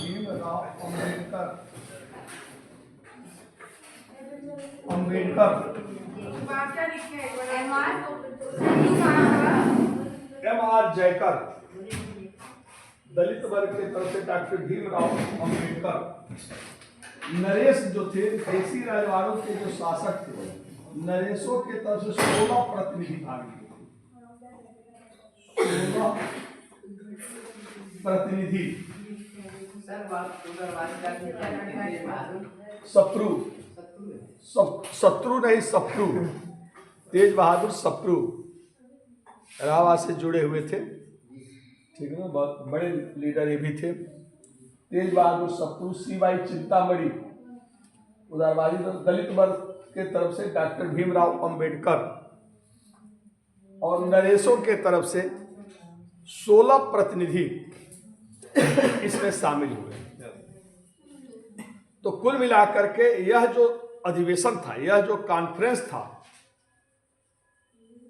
Bhimrao Ambedkar. Ambedkar M.R. Jayakar. दलित वर्ग के तरफ से डॉक्टर भीमराव अम्बेडकर। नरेश जो थे देसी राजवाड़ों के जो शासक थे, नरेशों के तरफ से 16 प्रतिनिधि भाग लिए। 16 प्रतिनिधि। सप्रू, शत्रु नहीं सप्रू, तेज बहादुर सप्रू इलाहाबाद से जुड़े हुए थे, ठीक है ना, बहुत बड़े लीडर ये भी थे। तेज बहादुर सप्रू, सीवाई चिंतामणि, उदारवादी दलित वर्ग के तरफ से डॉक्टर भीमराव अंबेडकर, और नरेशों के तरफ से 16 प्रतिनिधि इसमें शामिल हुए। तो कुल मिलाकर के यह जो अधिवेशन था, यह जो कॉन्फ्रेंस था,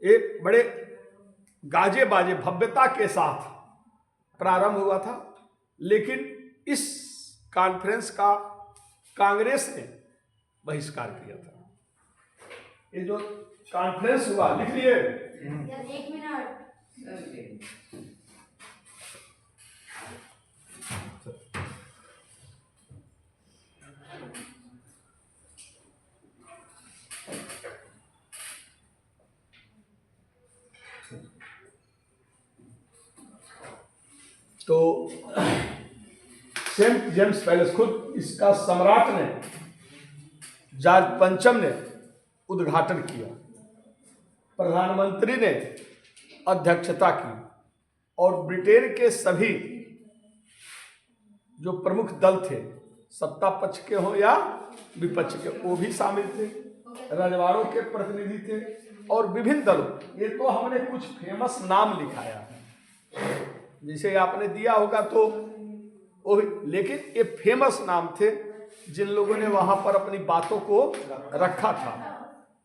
एक बड़े गाजे बाजे भव्यता के साथ प्रारंभ हुआ था। लेकिन इस कॉन्फ्रेंस का कांग्रेस ने बहिष्कार किया था। ये जो कॉन्फ्रेंस हुआ, लिख लिए, एक मिनट। तो सेंट जेम्स पैलेस, खुद इसका सम्राट ने, जॉर्ज पंचम ने उद्घाटन किया, प्रधानमंत्री ने अध्यक्षता की, और ब्रिटेन के सभी जो प्रमुख दल थे, सत्ता पक्ष के हो या विपक्ष के, वो भी शामिल थे, रजवाड़ों के प्रतिनिधि थे, और विभिन्न दलों। ये तो हमने कुछ फेमस नाम लिखाया है, जिसे आपने दिया होगा तो वो भी, लेकिन ये फेमस नाम थे जिन लोगों ने वहां पर अपनी बातों को रखा था।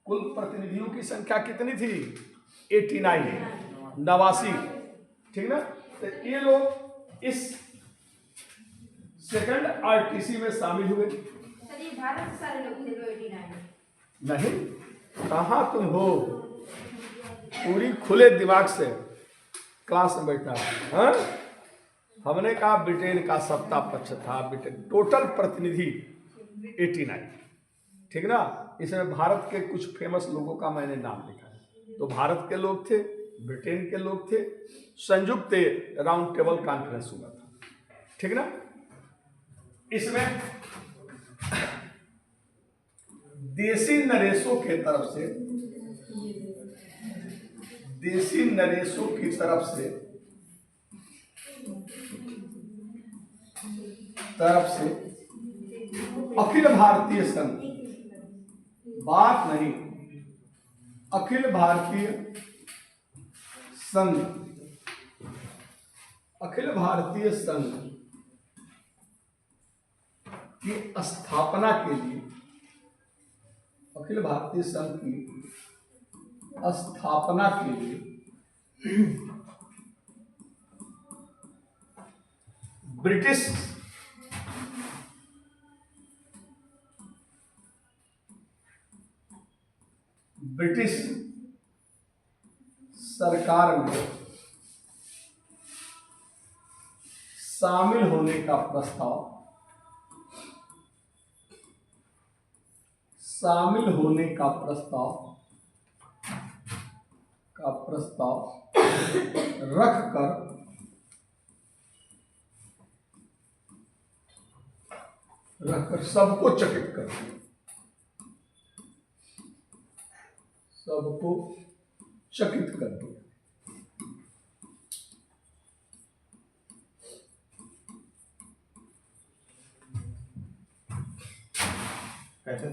कुल प्रतिनिधियों की संख्या कितनी थी? 89, 89, ठीक ना। तो ये लोग इस सेकंड आरटीसी में शामिल हुए। भारत से सारे लोग थे 89? नहीं, कहाँ तुम हो, पूरी खुले दिमाग से क्लास में बैठा है। हाँ? हमने कहा ब्रिटेन का सत्ता पक्ष था, ब्रिटेन टोटल प्रतिनिधि 89, ठीक ना। इसमें भारत के कुछ फेमस लोगों का मैंने नाम लिखा है। तो भारत के लोग थे, ब्रिटेन के लोग थे, संयुक्त राउंड टेबल कॉन्फ्रेंस हुआ था, ठीक ना। इसमें देसी नरेशों के तरफ से, देसी नरेशों की तरफ से अखिल भारतीय संघ, बात नहीं, अखिल भारतीय संघ, अखिल भारतीय संघ की स्थापना के लिए, अखिल भारतीय संघ की स्थापना के लिए ब्रिटिश सरकार में शामिल होने का प्रस्ताव, शामिल होने का प्रस्ताव रखकर सबको चकित कर दिया, सबको चकित कर दिया। कैसे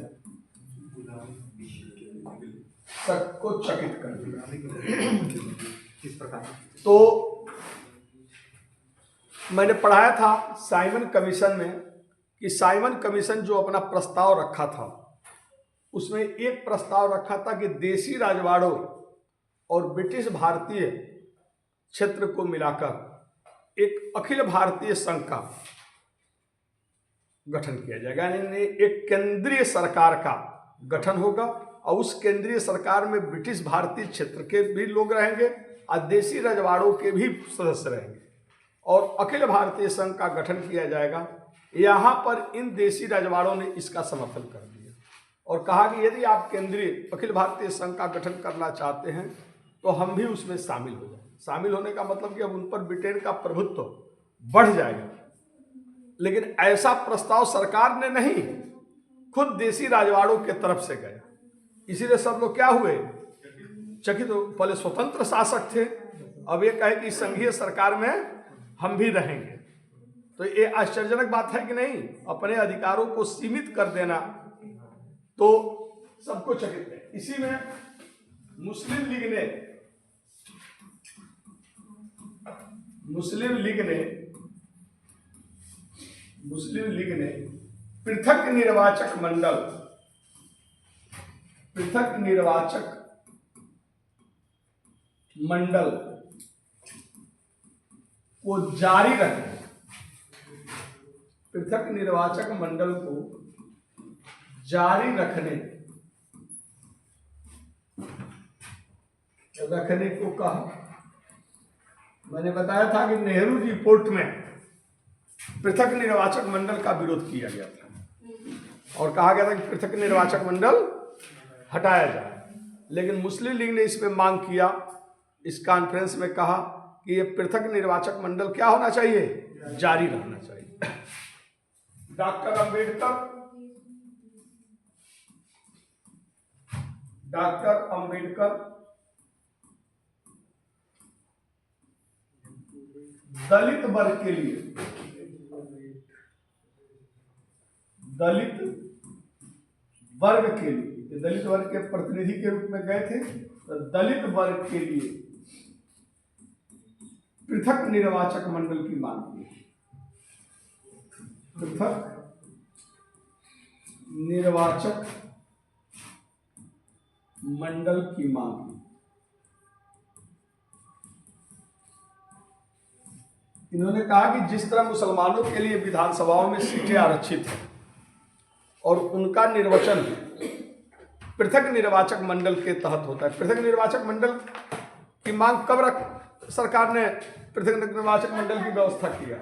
सबको चकित कर दिया, किस प्रकार? तो मैंने पढ़ाया था साइमन कमीशन में कि साइमन कमीशन जो अपना प्रस्ताव रखा था, उसमें एक प्रस्ताव रखा था कि देसी राजवाड़ों और ब्रिटिश भारतीय क्षेत्र को मिलाकर एक अखिल भारतीय संघ का गठन किया जाएगा, यानी एक केंद्रीय सरकार का गठन होगा और उस केंद्रीय सरकार में ब्रिटिश भारतीय क्षेत्र के भी लोग रहेंगे और देसी रजवाड़ों के भी सदस्य रहेंगे और अखिल भारतीय संघ का गठन किया जाएगा। यहाँ पर इन देसी रजवाड़ों ने इसका समर्थन कर दिया और कहा कि यदि आप केंद्रीय अखिल भारतीय संघ का गठन करना चाहते हैं तो हम भी उसमें शामिल हो जाएं। शामिल होने का मतलब कि अब उन पर ब्रिटेन का प्रभुत्व बढ़ जाएगा, लेकिन ऐसा प्रस्ताव सरकार ने नहीं, खुद देसी राजवाड़ों के तरफ से गया। इसीलिए सब लोग क्या हुए, चकित। तो पहले स्वतंत्र शासक थे, अब ये कहे कि संघीय सरकार में हम भी रहेंगे, तो ये आश्चर्यजनक बात है कि नहीं। अपने अधिकारों को सीमित कर देना तो सबको चकित है। इसी में मुस्लिम लीग ने पृथक निर्वाचक मंडल को जारी रखने, पृथक निर्वाचक मंडल को जारी रखने को कहा। मैंने बताया था कि नेहरू रिपोर्ट में पृथक निर्वाचक मंडल का विरोध किया गया था और कहा गया था कि पृथक निर्वाचक मंडल हटाया जाए, लेकिन मुस्लिम लीग ने इसमें मांग किया, इस कॉन्फ्रेंस में कहा कि ये पृथक निर्वाचक मंडल क्या होना चाहिए, जारी रहना चाहिए। डॉक्टर अंबेडकर दलित वर्ग के लिए, दलित वर्ग के प्रतिनिधि के रूप में गए थे, तो दलित वर्ग के लिए पृथक निर्वाचक मंडल की मांग की। पृथक निर्वाचक मंडल की मांग की। इन्होंने कहा कि जिस तरह मुसलमानों के लिए विधानसभाओं में सीटें आरक्षित हैं और उनका निर्वाचन पृथक निर्वाचक मंडल के तहत होता है। पृथक निर्वाचक मंडल की मांग कब सरकार ने पृथक निर्वाचक मंडल की व्यवस्था किया,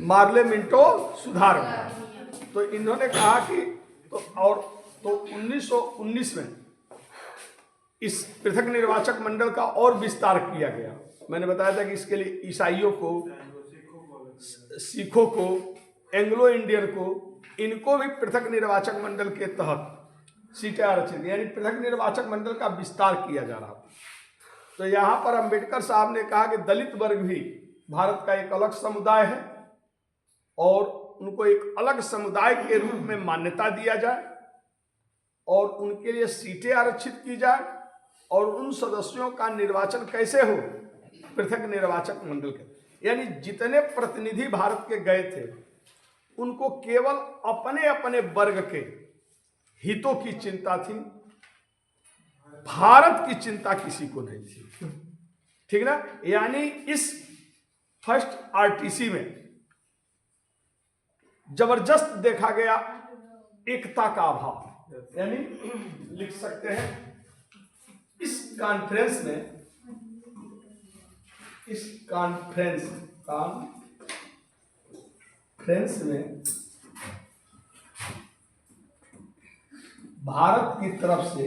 मार्ले मिंटो सुधार में। तो इन्होंने कहा कि तो 1919 में इस पृथक निर्वाचक मंडल का और विस्तार किया गया। मैंने बताया था कि इसके लिए ईसाइयों को, सिखों को, एंग्लो इंडियन को, इनको भी पृथक निर्वाचक मंडल के तहत सीटें आरक्षित, यानी पृथक निर्वाचक मंडल का विस्तार किया जा रहा था। तो यहाँ पर अंबेडकर साहब ने कहा कि दलित वर्ग भी भारत का एक अलग समुदाय है और उनको एक अलग समुदाय के रूप में मान्यता दिया जाए और उनके लिए सीटें आरक्षित की जाए और उन सदस्यों का निर्वाचन कैसे हो, पृथक निर्वाचक मंडल के, यानी जितने प्रतिनिधि भारत के गए थे उनको केवल अपने अपने वर्ग के हितों की चिंता थी, भारत की चिंता किसी को नहीं थी। ठीक ना। यानी इस फर्स्ट आरटीसी में जबरदस्त देखा गया एकता का अभाव, यानी लिख सकते हैं इस कॉन्फ्रेंस में भारत की तरफ से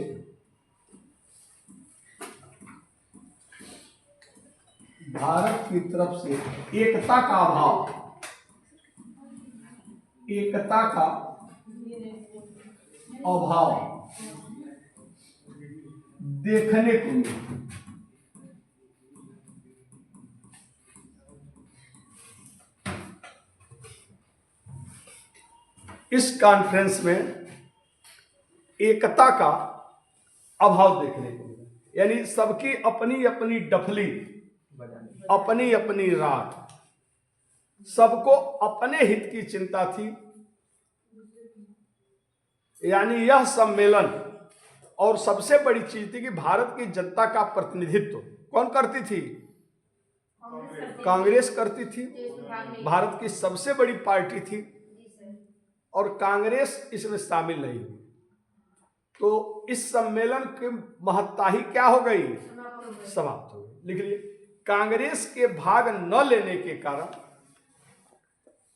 एकता का अभाव, देखने को मिला। इस कॉन्फ्रेंस में एकता का अभाव देखने को मिला, यानी सबकी अपनी अपनी डफली, अपनी अपनी राग, सबको अपने हित की चिंता थी। यानी यह सम्मेलन, और सबसे बड़ी चीज थी कि भारत की जनता का प्रतिनिधित्व कौन करती थी, कांग्रेस करती थी, तो इसमें भाग नहीं। भारत की सबसे बड़ी पार्टी थी, जी सर। और कांग्रेस इसमें शामिल नहीं हुई। तो इस सम्मेलन की महत्ता ही क्या हो गई? समाप्त हो गए। समाप्त हो गई। लिख लिए, कांग्रेस के भाग न लेने के कारण,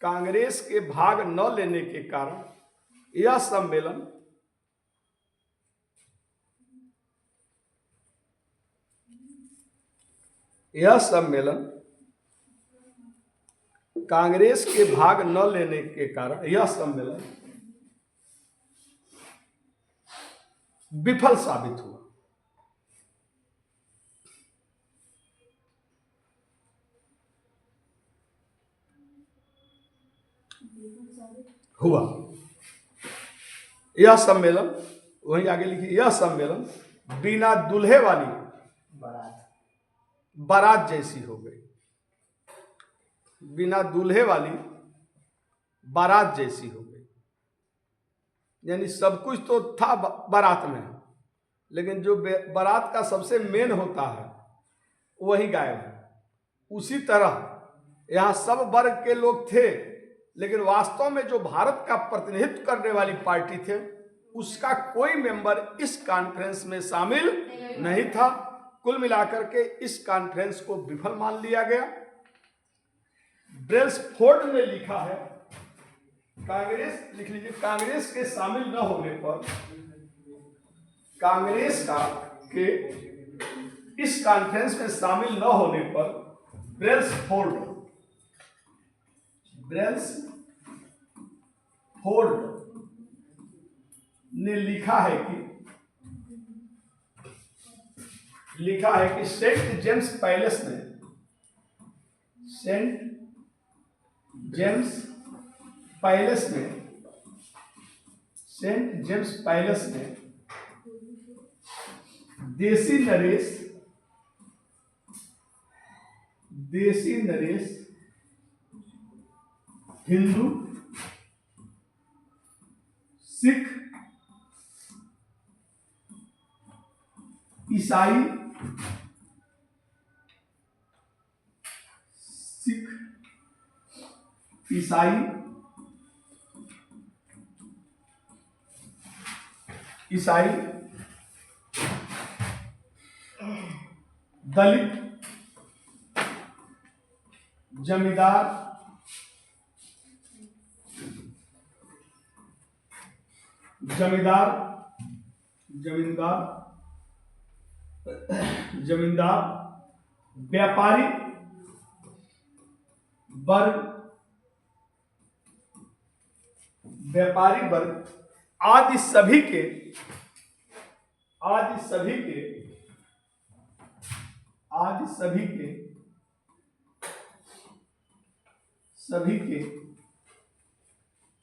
कांग्रेस के भाग न लेने के कारण यह सम्मेलन कांग्रेस के भाग न लेने के कारण यह सम्मेलन विफल साबित हुआ। यह सम्मेलन, वहीं आगे लिखिए, यह सम्मेलन बिना दूल्हे वाली बारात जैसी हो गई। बिना दूल्हे वाली बारात जैसी हो गई। यानी सब कुछ तो था बारात में, लेकिन जो बारात का सबसे मेन होता है वही गायब है। उसी तरह यहाँ सब वर्ग के लोग थे, लेकिन वास्तव में जो भारत का प्रतिनिधित्व करने वाली पार्टी थे उसका कोई मेंबर इस कॉन्फ्रेंस में शामिल नहीं था। कुल मिलाकर के इस कॉन्फ्रेंस को विफल मान लिया गया। ब्रेल्सफोर्ड ने लिखा है, कांग्रेस, लिख लीजिए, कांग्रेस के शामिल न होने पर, कांग्रेस का के इस कॉन्फ्रेंस में शामिल न होने पर ब्रेल्सफोर्ड ने लिखा है कि सेंट जेम्स पैलेस में देसी नरेश हिंदू, सिख, ईसाई, दलित, जमींदार, व्यापारी वर्ग आदि सभी के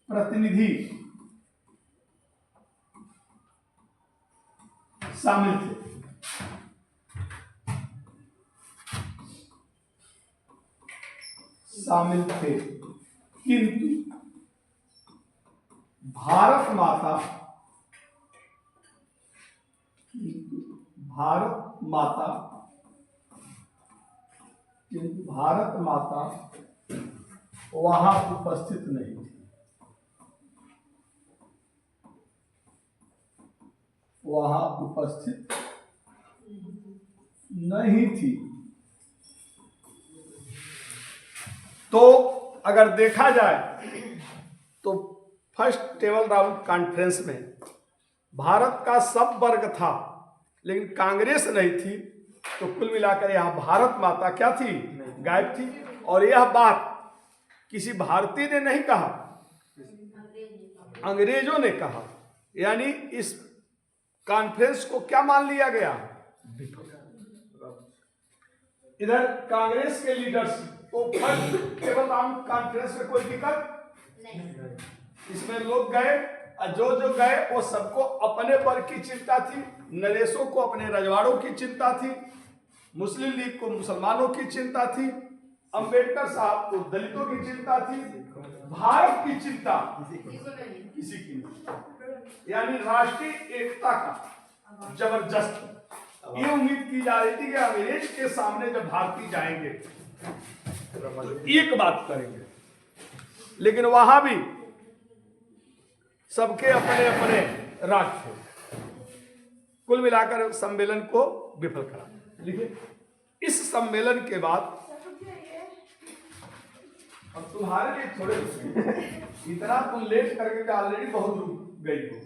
प्रतिनिधि शामिल थे, किंतु भारत माता वहां उपस्थित नहीं थी। तो अगर देखा जाए तो फर्स्ट टेबल राउंड कॉन्फ्रेंस में भारत का सब वर्ग था, लेकिन कांग्रेस नहीं थी। तो कुल मिलाकर यहाँ भारत माता क्या थी? गायब थी। और यह बात किसी भारतीय ने नहीं कहा, अंग्रेजों ने कहा। यानी इस कॉन्फ्रेंस को क्या मान लिया गया? इधर कांग्रेस के लीडर्स को फर्स्ट टेबल राउंड कॉन्फ्रेंस में कोई दिक्कत नहीं, इसमें लोग गए, जो गए वो सबको अपने वर्ग की चिंता थी। नरेशों को अपने रजवाड़ों की चिंता थी, मुस्लिम लीग को मुसलमानों की चिंता थी, अंबेडकर साहब को दलितों की चिंता थी, भारत की चिंता किसी की नहीं। यानी राष्ट्रीय एकता का जबरदस्त ये उम्मीद की जा रही थी कि अंग्रेज के सामने जब भारतीय जाएंगे तो एक बात करेंगे, लेकिन वहां भी सबके अपने अपने राग थे। कुल मिलाकर सम्मेलन को विफल करा। लिखिए, इस सम्मेलन के बाद अब तुम्हारे लिए थोड़े इतना तुम लेट करके ऑलरेडी बहुत दूर गई हो,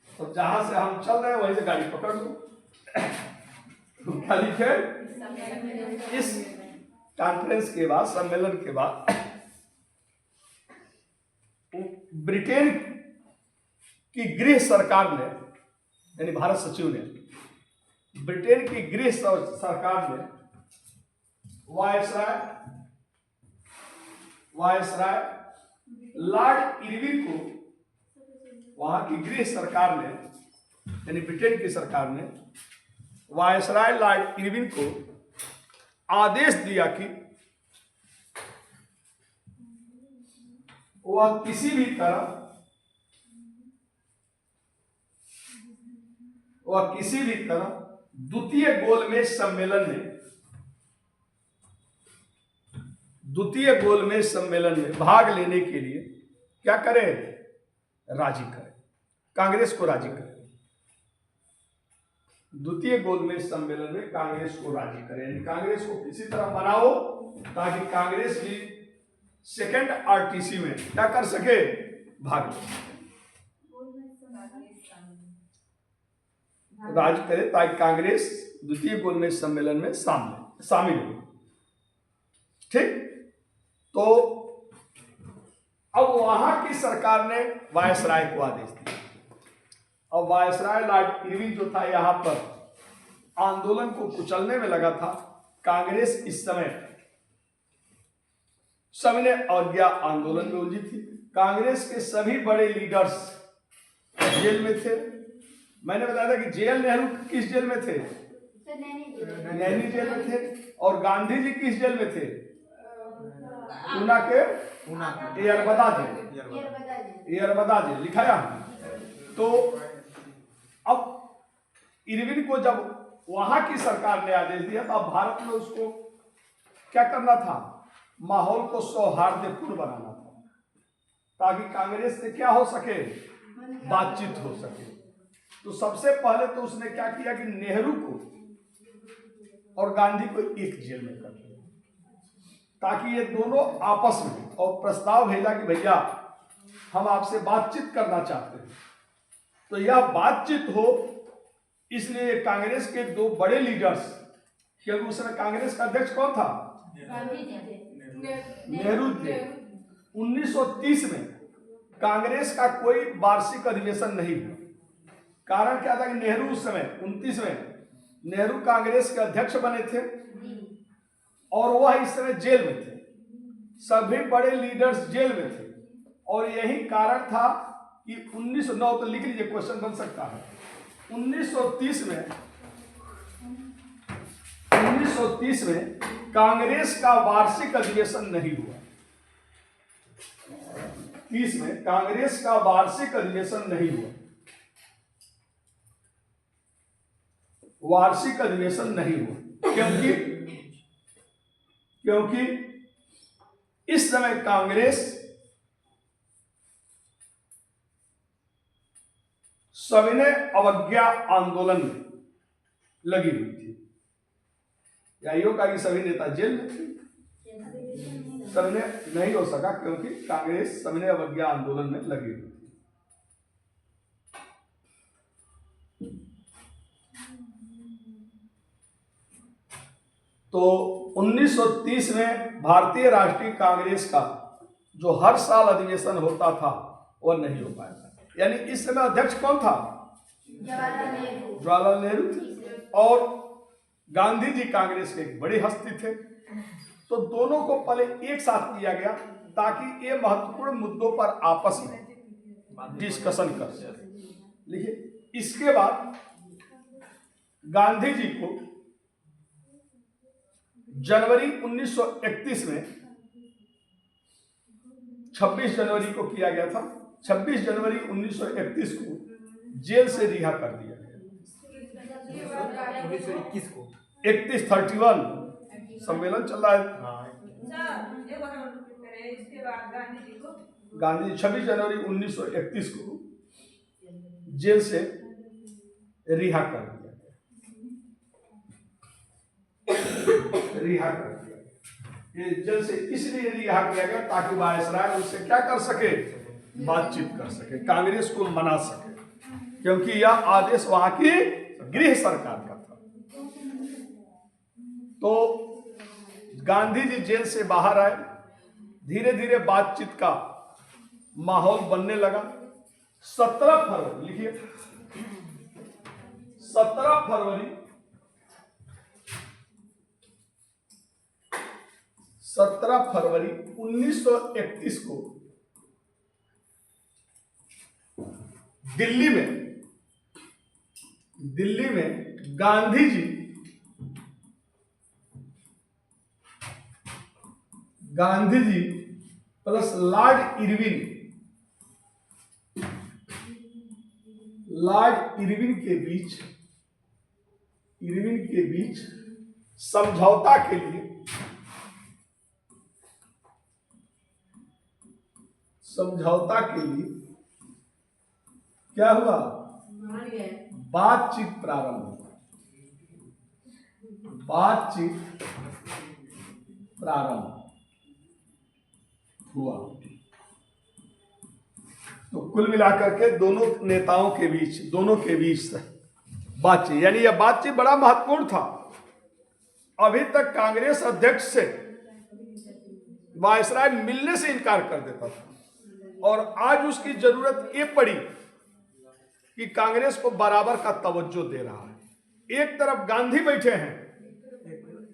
तो जहां से हम चल रहे हैं वहीं से गाड़ी पकड़ लो। क्या लिखे? इस कॉन्फ्रेंस के बाद, सम्मेलन के बाद ब्रिटेन की गृह सरकार ने, यानी भारत सचिव ने, ब्रिटेन की गृह सरकार ने वायसराय लॉर्ड इरविन को, वहां की गृह सरकार ने, यानी ब्रिटेन की सरकार ने वायसराय लॉर्ड इरविन को आदेश दिया कि वह किसी भी तरह द्वितीय गोलमेज सम्मेलन में भाग लेने के लिए क्या करें? राजी करें, कांग्रेस को राजी करें। द्वितीय गोलमेज सम्मेलन में कांग्रेस को राजी करें, यानी कांग्रेस को किसी तरह मनाओ ताकि कांग्रेस भी सेकेंड आरटीसी में क्या कर सके? भाग ले सके, राज करे ताकि कांग्रेस द्वितीय गोलमेज सम्मेलन में शामिल हो। ठीक, तो अब वहां की सरकार ने वायसराय को आदेश दिया। अब वायसराय लॉर्ड इरविन जो था, यहां पर आंदोलन को कुचलने में लगा था। कांग्रेस इस समय सविनय अवज्ञा आंदोलन में उलझी थी। कांग्रेस के सभी बड़े लीडर्स जेल में थे। मैंने बताया था कि जेल, नेहरू किस जेल में थे? नैनी जेल में थे। और गांधी जी किस जेल में थे? पूना के यरबदा जेल, लिखा है। तो अब इरविन को जब वहां की सरकार ने आदेश दिया, तो अब भारत में उसको क्या करना था? माहौल को सौहार्दपूर्ण बनाना था, ताकि कांग्रेस से क्या हो सके? बातचीत हो सके। तो सबसे पहले तो उसने क्या किया कि नेहरू को और गांधी को एक जेल में कर दिया, ताकि ये दोनों आपस में, और प्रस्ताव भेजा कि भैया हम आपसे बातचीत करना चाहते हैं। तो यह बातचीत हो, इसलिए कांग्रेस के दो बड़े लीडर्स, क्योंकि उस समय कांग्रेस का अध्यक्ष कौन था? नेहरू थे। 1930 में कांग्रेस का कोई वार्षिक अधिवेशन नहीं हुआ। कारण क्या था कि नेहरू उस समय 29 में नेहरू कांग्रेस के अध्यक्ष बने थे और वह इस समय जेल में थे। सभी बड़े लीडर्स जेल में थे, और यही कारण था कि 1909, तो लिख लीजिए, क्वेश्चन बन सकता है। 1930 में कांग्रेस का वार्षिक अधिवेशन नहीं हुआ। 30 में कांग्रेस का वार्षिक अधिवेशन नहीं हुआ। वार्षिक अधिवेशन नहीं हुआ क्योंकि इस समय कांग्रेस सविनय अवज्ञा आंदोलन में लगी हुई थी। यही का कि सभी नेता जेल में थे। सविनय नहीं हो सका क्योंकि कांग्रेस सविनय अवज्ञा आंदोलन में लगी हुई थी। तो 1930 में भारतीय राष्ट्रीय कांग्रेस का जो हर साल अधिवेशन होता था वह नहीं हो पाया था। यानी इस समय अध्यक्ष कौन था? जवाहरलाल नेहरू थे, और गांधी जी कांग्रेस के एक बड़े हस्ती थे। तो दोनों को पहले एक साथ किया गया ताकि ये महत्वपूर्ण मुद्दों पर आपस में डिस्कशन कर सके। लिखिए, इसके बाद गांधी जी को जनवरी 1931 में 26 जनवरी को किया गया था। 26 जनवरी 1931 को जेल से रिहा कर दिया गया। 31 को 31 सम्मेलन चल रहा है। इसके बाद गांधी जी को गांधी 26 जनवरी 1931 को जेल से रिहा कर दिया गया। रिहा कर दिया गया। ये जेल से इसलिए रिहा किया गया ताकि वायसराय उससे क्या कर सके, बातचीत कर सके, कांग्रेस को मना सके, क्योंकि यह आदेश वहां की गृह सरकार का था। तो गांधी जी जेल से बाहर आए, धीरे धीरे बातचीत का माहौल बनने लगा। 17 फरवरी लिखिए, 17 फरवरी 1931 को दिल्ली में Gandhi ji plus Lord Irwin के बीच समझौता के लिए क्या हुआ, बातचीत प्रारंभ हुआ। तो कुल मिलाकर के दोनों के बीच बातचीत, यानी यह बातचीत बड़ा महत्वपूर्ण था। अभी तक कांग्रेस अध्यक्ष से वायसराय मिलने से इनकार कर देता था, और आज उसकी जरूरत ये पड़ी कि कांग्रेस को बराबर का तवज्जो दे रहा है। एक तरफ गांधी बैठे हैं,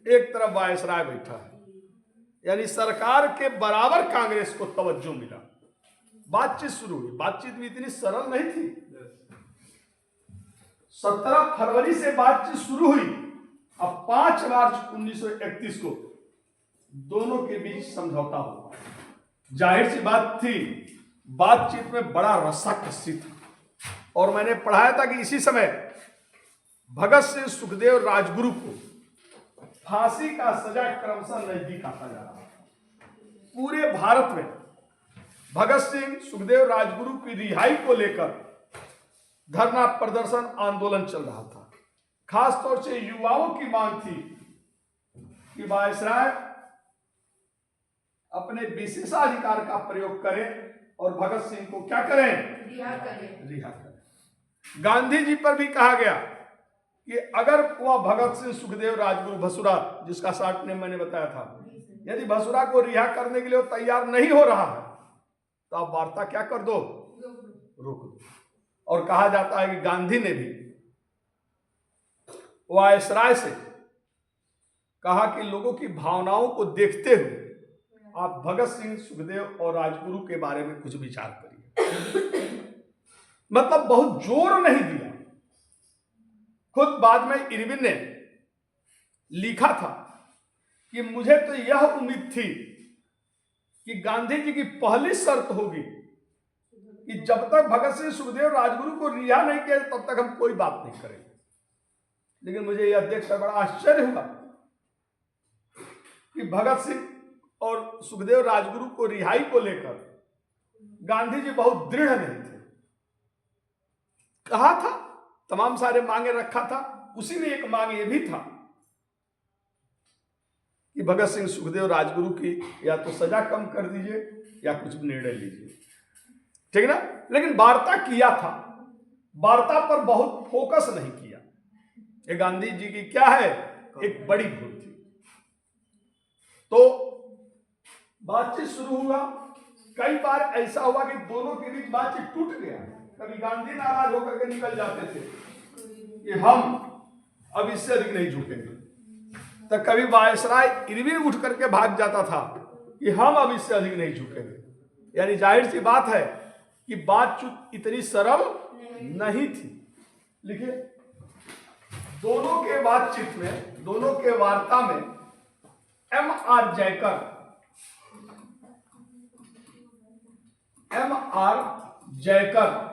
एक तरफ वायसराय बैठा है, यानी सरकार के बराबर कांग्रेस को तवज्जो मिला। बातचीत शुरू हुई। बातचीत भी इतनी सरल नहीं थी। 17 फरवरी से बातचीत शुरू हुई। अब 5 मार्च 1931 को दोनों के बीच समझौता हुआ। जाहिर सी बात थी, बातचीत में बड़ा रस्साकसी था, और मैंने पढ़ाया था कि इसी समय भगत सिंह, सुखदेव, राजगुरु को फांसी का सजा क्रमशः नजदीक आता जा रहा था। पूरे भारत में भगत सिंह, सुखदेव, राजगुरु की रिहाई को लेकर धरना, प्रदर्शन, आंदोलन चल रहा था। खास तौर से युवाओं की मांग थी कि वायसराय अपने विशेषाधिकार का प्रयोग करें और भगत सिंह को क्या करें, रिहा करें। गांधी जी पर भी कहा गया कि अगर वह भगत सिंह, सुखदेव, राजगुरु, भसुरा, जिसका शॉर्ट नेम मैंने बताया था, यदि भसुरा को रिहा करने के लिए वो तैयार नहीं हो रहा है तो आप वार्ता क्या कर दो, रोक दो। और कहा जाता है कि गांधी ने भी वायसराय से कहा कि लोगों की भावनाओं को देखते हुए आप भगत सिंह, सुखदेव और राजगुरु के बारे में कुछ विचार करिए। मतलब बहुत जोर नहीं दिया। खुद बाद में इरविन ने लिखा था कि मुझे तो यह उम्मीद थी कि गांधी जी की पहली शर्त होगी कि जब तक भगत सिंह, सुखदेव, राजगुरु को रिहा नहीं किया तब तक हम कोई बात नहीं करेंगे। लेकिन मुझे यह देखकर बड़ा आश्चर्य हुआ कि भगत सिंह और सुखदेव, राजगुरु को रिहाई को लेकर गांधी जी बहुत दृढ़ नहीं थे। कहा था, तमाम सारे मांगे रखा था, उसी में एक मांग ये भी था कि भगत सिंह, सुखदेव, राजगुरु की या तो सजा कम कर दीजिए या कुछ निर्णय लीजिए, ठीक ना। लेकिन वार्ता किया था, वार्ता पर बहुत फोकस नहीं किया। ये गांधी जी की क्या है, एक बड़ी भूल थी। तो बातचीत शुरू हुआ। कई बार ऐसा हुआ कि दोनों के बीच बातचीत टूट गया। कभी गांधी नाराज होकर के निकल जाते थे कि हम अब इससे अधिक नहीं झुकेंगे, तो कभी वायसराय इरविन उठ करके भाग जाता था कि हम अब इससे अधिक नहीं झुकेंगे। यानी जाहिर सी बात है कि बातचीत इतनी सरल नहीं थी। लिखिए, दोनों के बातचीत में, दोनों के वार्ता में M.R. जयकर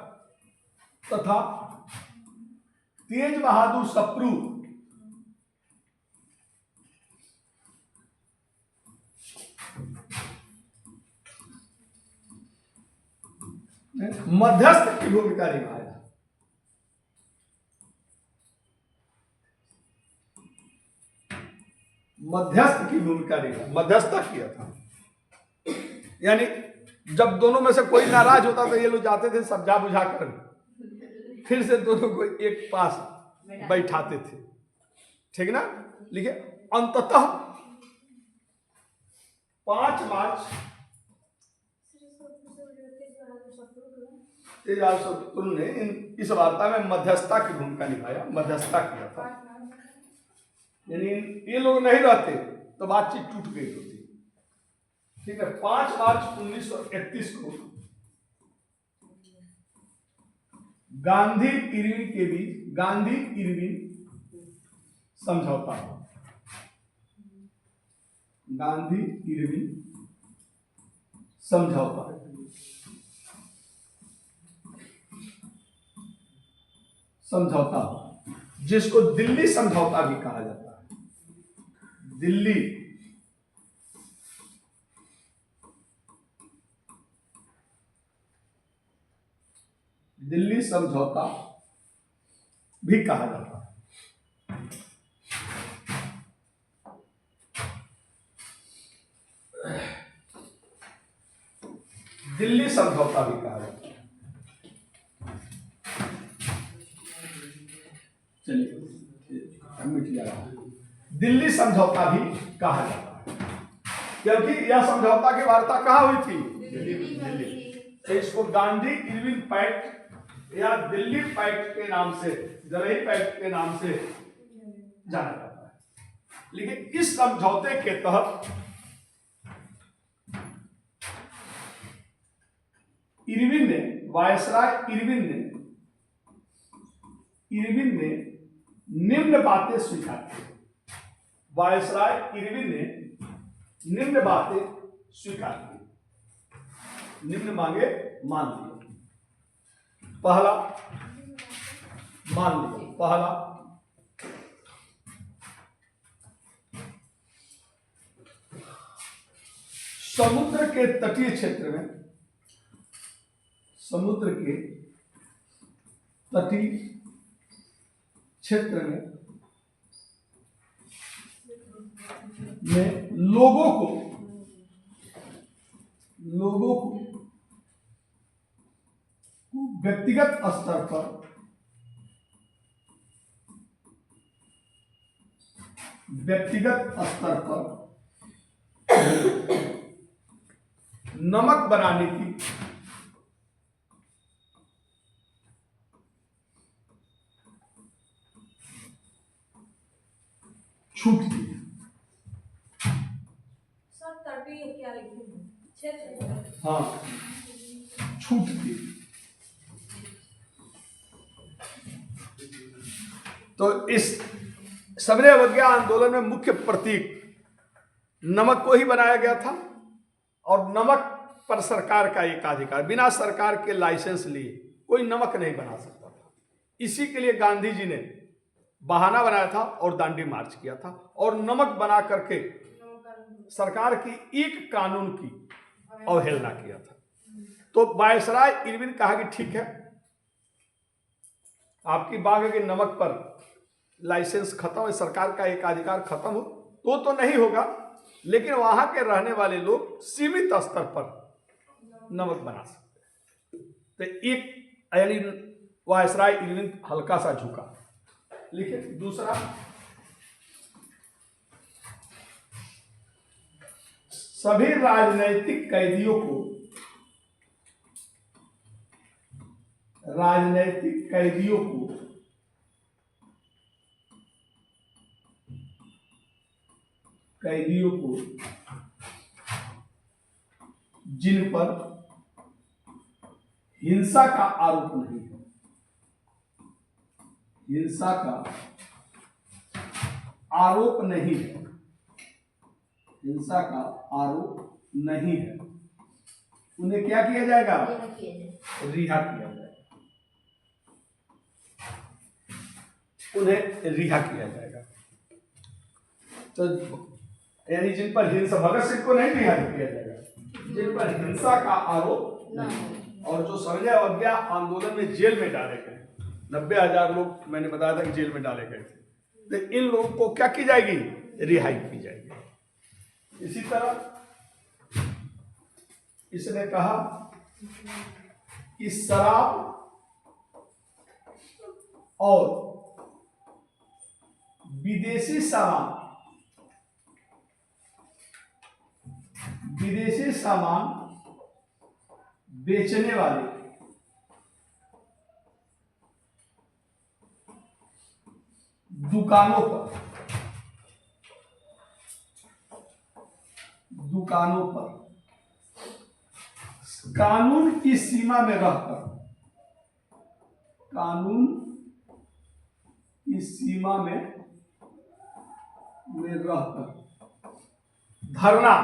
तथा तेज बहादुर सप्रू मध्यस्थ की भूमिका निभाया। मध्यस्थ की भूमिका निभाया, मध्यस्थता किया था। यानी जब दोनों में से कोई नाराज होता तो ये लोग जाते थे समझा बुझा कर, फिर से दोनों को एक पास बैठाते थे। ठीक ना? लिखिए अंततः 5 मार्च तेजाब ने इस वार्ता में मध्यस्थता की भूमिका निभाया, मध्यस्थता किया था। यानी ये लोग नहीं रहते तो बातचीत टूट गई होती। ठीक है, 5 मार्च 1931 को गांधी इरविन के बीच गांधी इरविन समझौता हुआ। गांधी इरविन समझौता, समझौता हुआ, जिसको दिल्ली समझौता भी कहा जाता है। दिल्ली दिल्ली समझौता भी कहा जाता है। दिल्ली समझौता भी कहा जाता है। चलिए मिट जाएगा। दिल्ली समझौता भी कहा जाता है क्योंकि यह समझौता की वार्ता कहाँ हुई थी? दिल्ली। तो इसको गांधी इरविन पैक्ट या दिल्ली पैक्ट के नाम से, जरही पैक्ट के नाम से जाना जाता है। लेकिन इस समझौते के तहत इरविन ने, वायसराय इरविन ने निम्न बातें स्वीकार की। वायसराय इरविन ने निम्न बातें स्वीकार की, निम्न मांगे मान लिए। पहला मान लिया, पहला समुद्र के तटीय क्षेत्र में, समुद्र के तटीय क्षेत्र में लोगों को व्यक्तिगत स्तर पर नमक बनाने की छूट दी। सब तटीय क्या लिखे क्षेत्र? हाँ, छूट दी। तो इस सबने अवज्ञा आंदोलन में मुख्य प्रतीक नमक को ही बनाया गया था और नमक पर सरकार का एकाधिकार, बिना सरकार के लाइसेंस लिए कोई नमक नहीं बना सकता था। इसी के लिए गांधी जी ने बहाना बनाया था और दांडी मार्च किया था और नमक बना करके सरकार की एक कानून की अवहेलना किया था। तो वायसराय इरविन कहा कि ठीक है, आपकी बात है कि नमक पर लाइसेंस खत्म है, सरकार का एकाधिकार खत्म हो तो नहीं होगा, लेकिन वहां के रहने वाले लोग सीमित स्तर पर नमक बना सकते हैं। तो एक यानी वायसराय इरविन हल्का सा झुका। लिखे दूसरा, सभी राजनैतिक कैदियों को जिन पर हिंसा का आरोप नहीं है, हिंसा का आरोप नहीं है, हिंसा का आरोप नहीं है, उन्हें क्या किया जाएगा? रिहा किया जाएगा, उन्हें रिहा किया जाएगा। तो यानी जिन पर हिंसा, भगत सिंह को नहीं रिहा किया जाएगा, जिन पर हिंसा का आरोप नहीं, और जो सविनय अवज्ञा आंदोलन में जेल में डाले गए 90,000 लोग मैंने बताया था कि जेल में डाले गए थे, तो इन लोगों को क्या की जाएगी? रिहाई की जाएगी। इसी तरह इसने कहा कि शराब और विदेशी सामान बेचने वाले दुकानों पर कानून की सीमा में रहकर धरना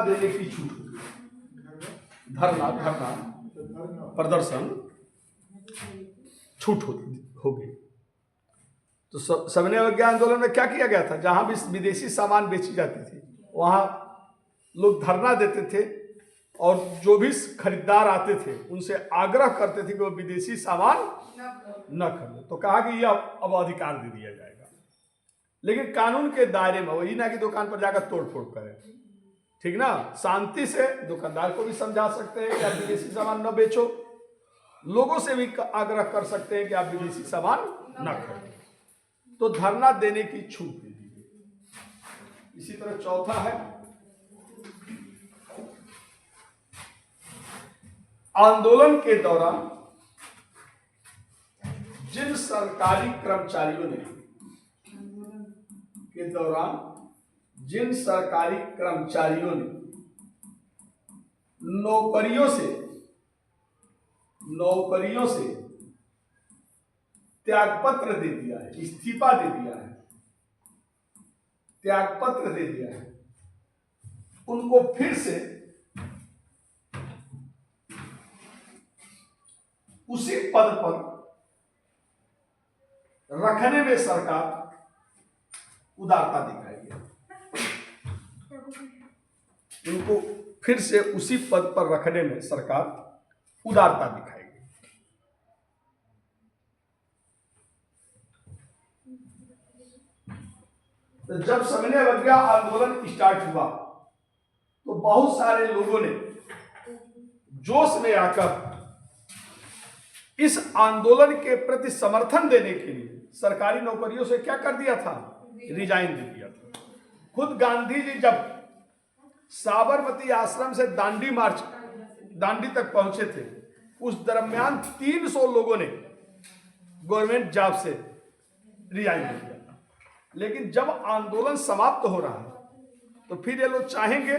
देने की छूट होगी। धरना प्रदर्शन छूट होगी। तो सविनय अवज्ञा आंदोलन में क्या किया गया था? जहां भी विदेशी सामान बेची जाती थी वहां लोग धरना देते थे और जो भी खरीदार आते थे उनसे आग्रह करते थे कि वो विदेशी सामान न खरीदे। तो कहा कि यह अब अधिकार दे दिया जाएगा, लेकिन कानून के दायरे में, वही ना कि दुकान पर जाकर तोड़फोड़ करें, ठीक ना। शांति से दुकानदार को भी समझा सकते हैं कि आप विदेशी सामान न बेचो, लोगों से भी आग्रह कर सकते हैं कि आप विदेशी सामान न खरीदें। तो धरना देने की छूट दे दी गई। इसी तरह चौथा है आंदोलन के दौरान जिन सरकारी कर्मचारियों ने नौकरियों से त्यागपत्र दे दिया है, इस्तीफा दे दिया है, त्यागपत्र दे दिया है, उनको फिर से उसी पद पर रखने में सरकार उदारता दिखाएगी। उनको फिर से उसी पद पर रखने में सरकार उदारता दिखाएगी। तो जब सविनय अवज्ञा आंदोलन स्टार्ट हुआ तो बहुत सारे लोगों ने जोश में आकर इस आंदोलन के प्रति समर्थन देने के लिए सरकारी नौकरियों से क्या कर दिया था? रिजाइन दे दिया था। खुद गांधी जी जब साबरमती आश्रम से दांडी तक पहुंचे थे, उस दरमियान 300 लोगों ने गवर्नमेंट जॉब से रिजाइन दे दिया था। लेकिन जब आंदोलन समाप्त हो रहा है तो फिर ये लोग चाहेंगे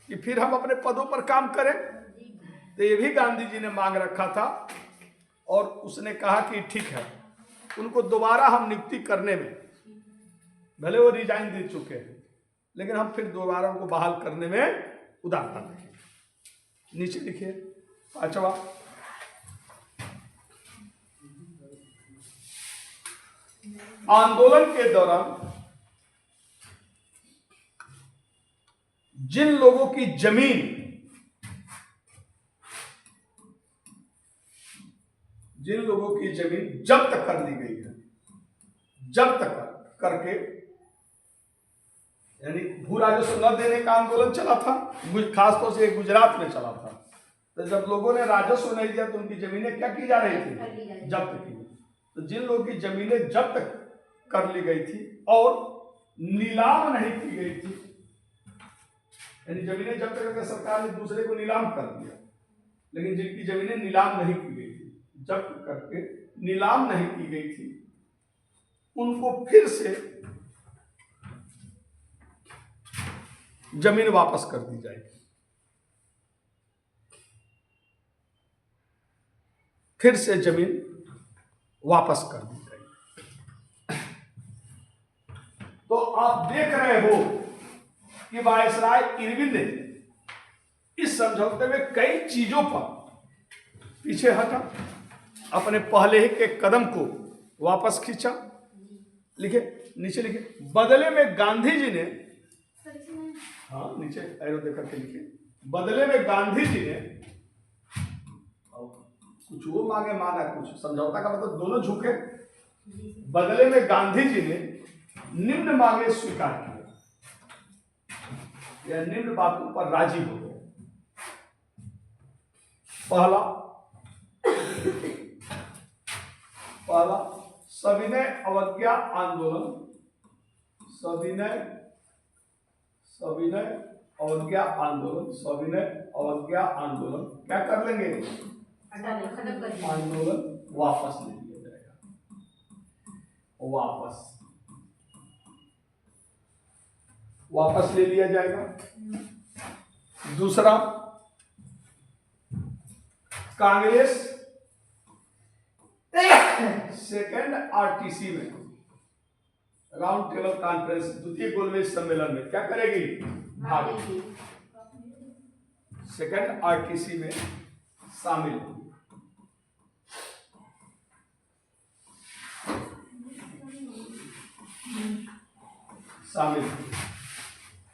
कि फिर हम अपने पदों पर काम करें। तो ये भी गांधी जी ने मांग रखा था और उसने कहा कि ठीक है, उनको दोबारा हम नियुक्ति करने में, भले वो रिजाइन दे चुके हैं, लेकिन हम फिर दोबारा उनको बहाल करने में उदारता देंगे। नीचे लिखिए 5वां, आंदोलन के दौरान जिन लोगों की जमीन जब्त कर ली गई है, जब्त करके, यानी भू राजस्व न देने का आंदोलन चला था, खासतौर से गुजरात में चला था। तो जब लोगों ने राजस्व नहीं दिया तो उनकी जमीनें क्या की जा रही थी? जब्त की। तो जिन लोगों की जमीनें जब्त कर ली गई थी और नीलाम नहीं की गई थी, यानी जमीनें जब्त करके सरकार ने दूसरे को नीलाम कर दिया, लेकिन जिनकी जमीनें नीलाम नहीं की गई थी, जब्त करके नीलाम नहीं की गई थी, उनको फिर से जमीन वापस कर दी जाएगी। फिर से जमीन वापस कर दी जाएगी। तो आप देख रहे हो कि वायसराय इरविन ने इस समझौते में कई चीजों पर पीछे हटा, अपने पहले ही के कदम को वापस खींचा। लिखे, नीचे लिखे, बदले में गांधी जी ने, हाँ नीचे एरो देकर के लिखे, बदले में गांधी जी ने कुछ वो मांगे, माना कुछ, समझौता का मतलब दोनों झुके। बदले में गांधी जी ने निम्न मांगे स्वीकार किए या निम्न बातों पर राजी हो गए। पहला सविनय अवज्ञा आंदोलन। सविनय अवज्ञा आंदोलन। सविनय अवज्ञा आंदोलन क्या कर लेंगे? खत्म कर दिया। आंदोलन वापस ले लिया जाएगा। वापस ले लिया जाएगा। दूसरा, कांग्रेस सेकेंड आरटीसी में, राउंड टेबल कॉन्फ्रेंस, द्वितीय गोलमेज सम्मेलन में क्या करेगी? भाग। सेकेंड आरटीसी में शामिल होगी।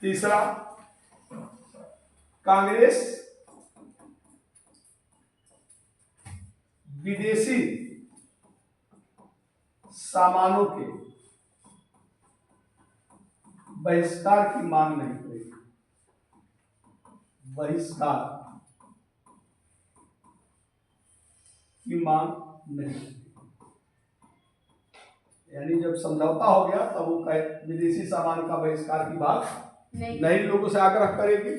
तीसरा, कांग्रेस विदेशी सामानों के बहिष्कार की मांग नहीं करेगी। बहिष्कार की मांग नहीं, यानी जब समझौता हो गया तब वो विदेशी सामान का बहिष्कार की बात नहीं लोगों से आग्रह करेगी।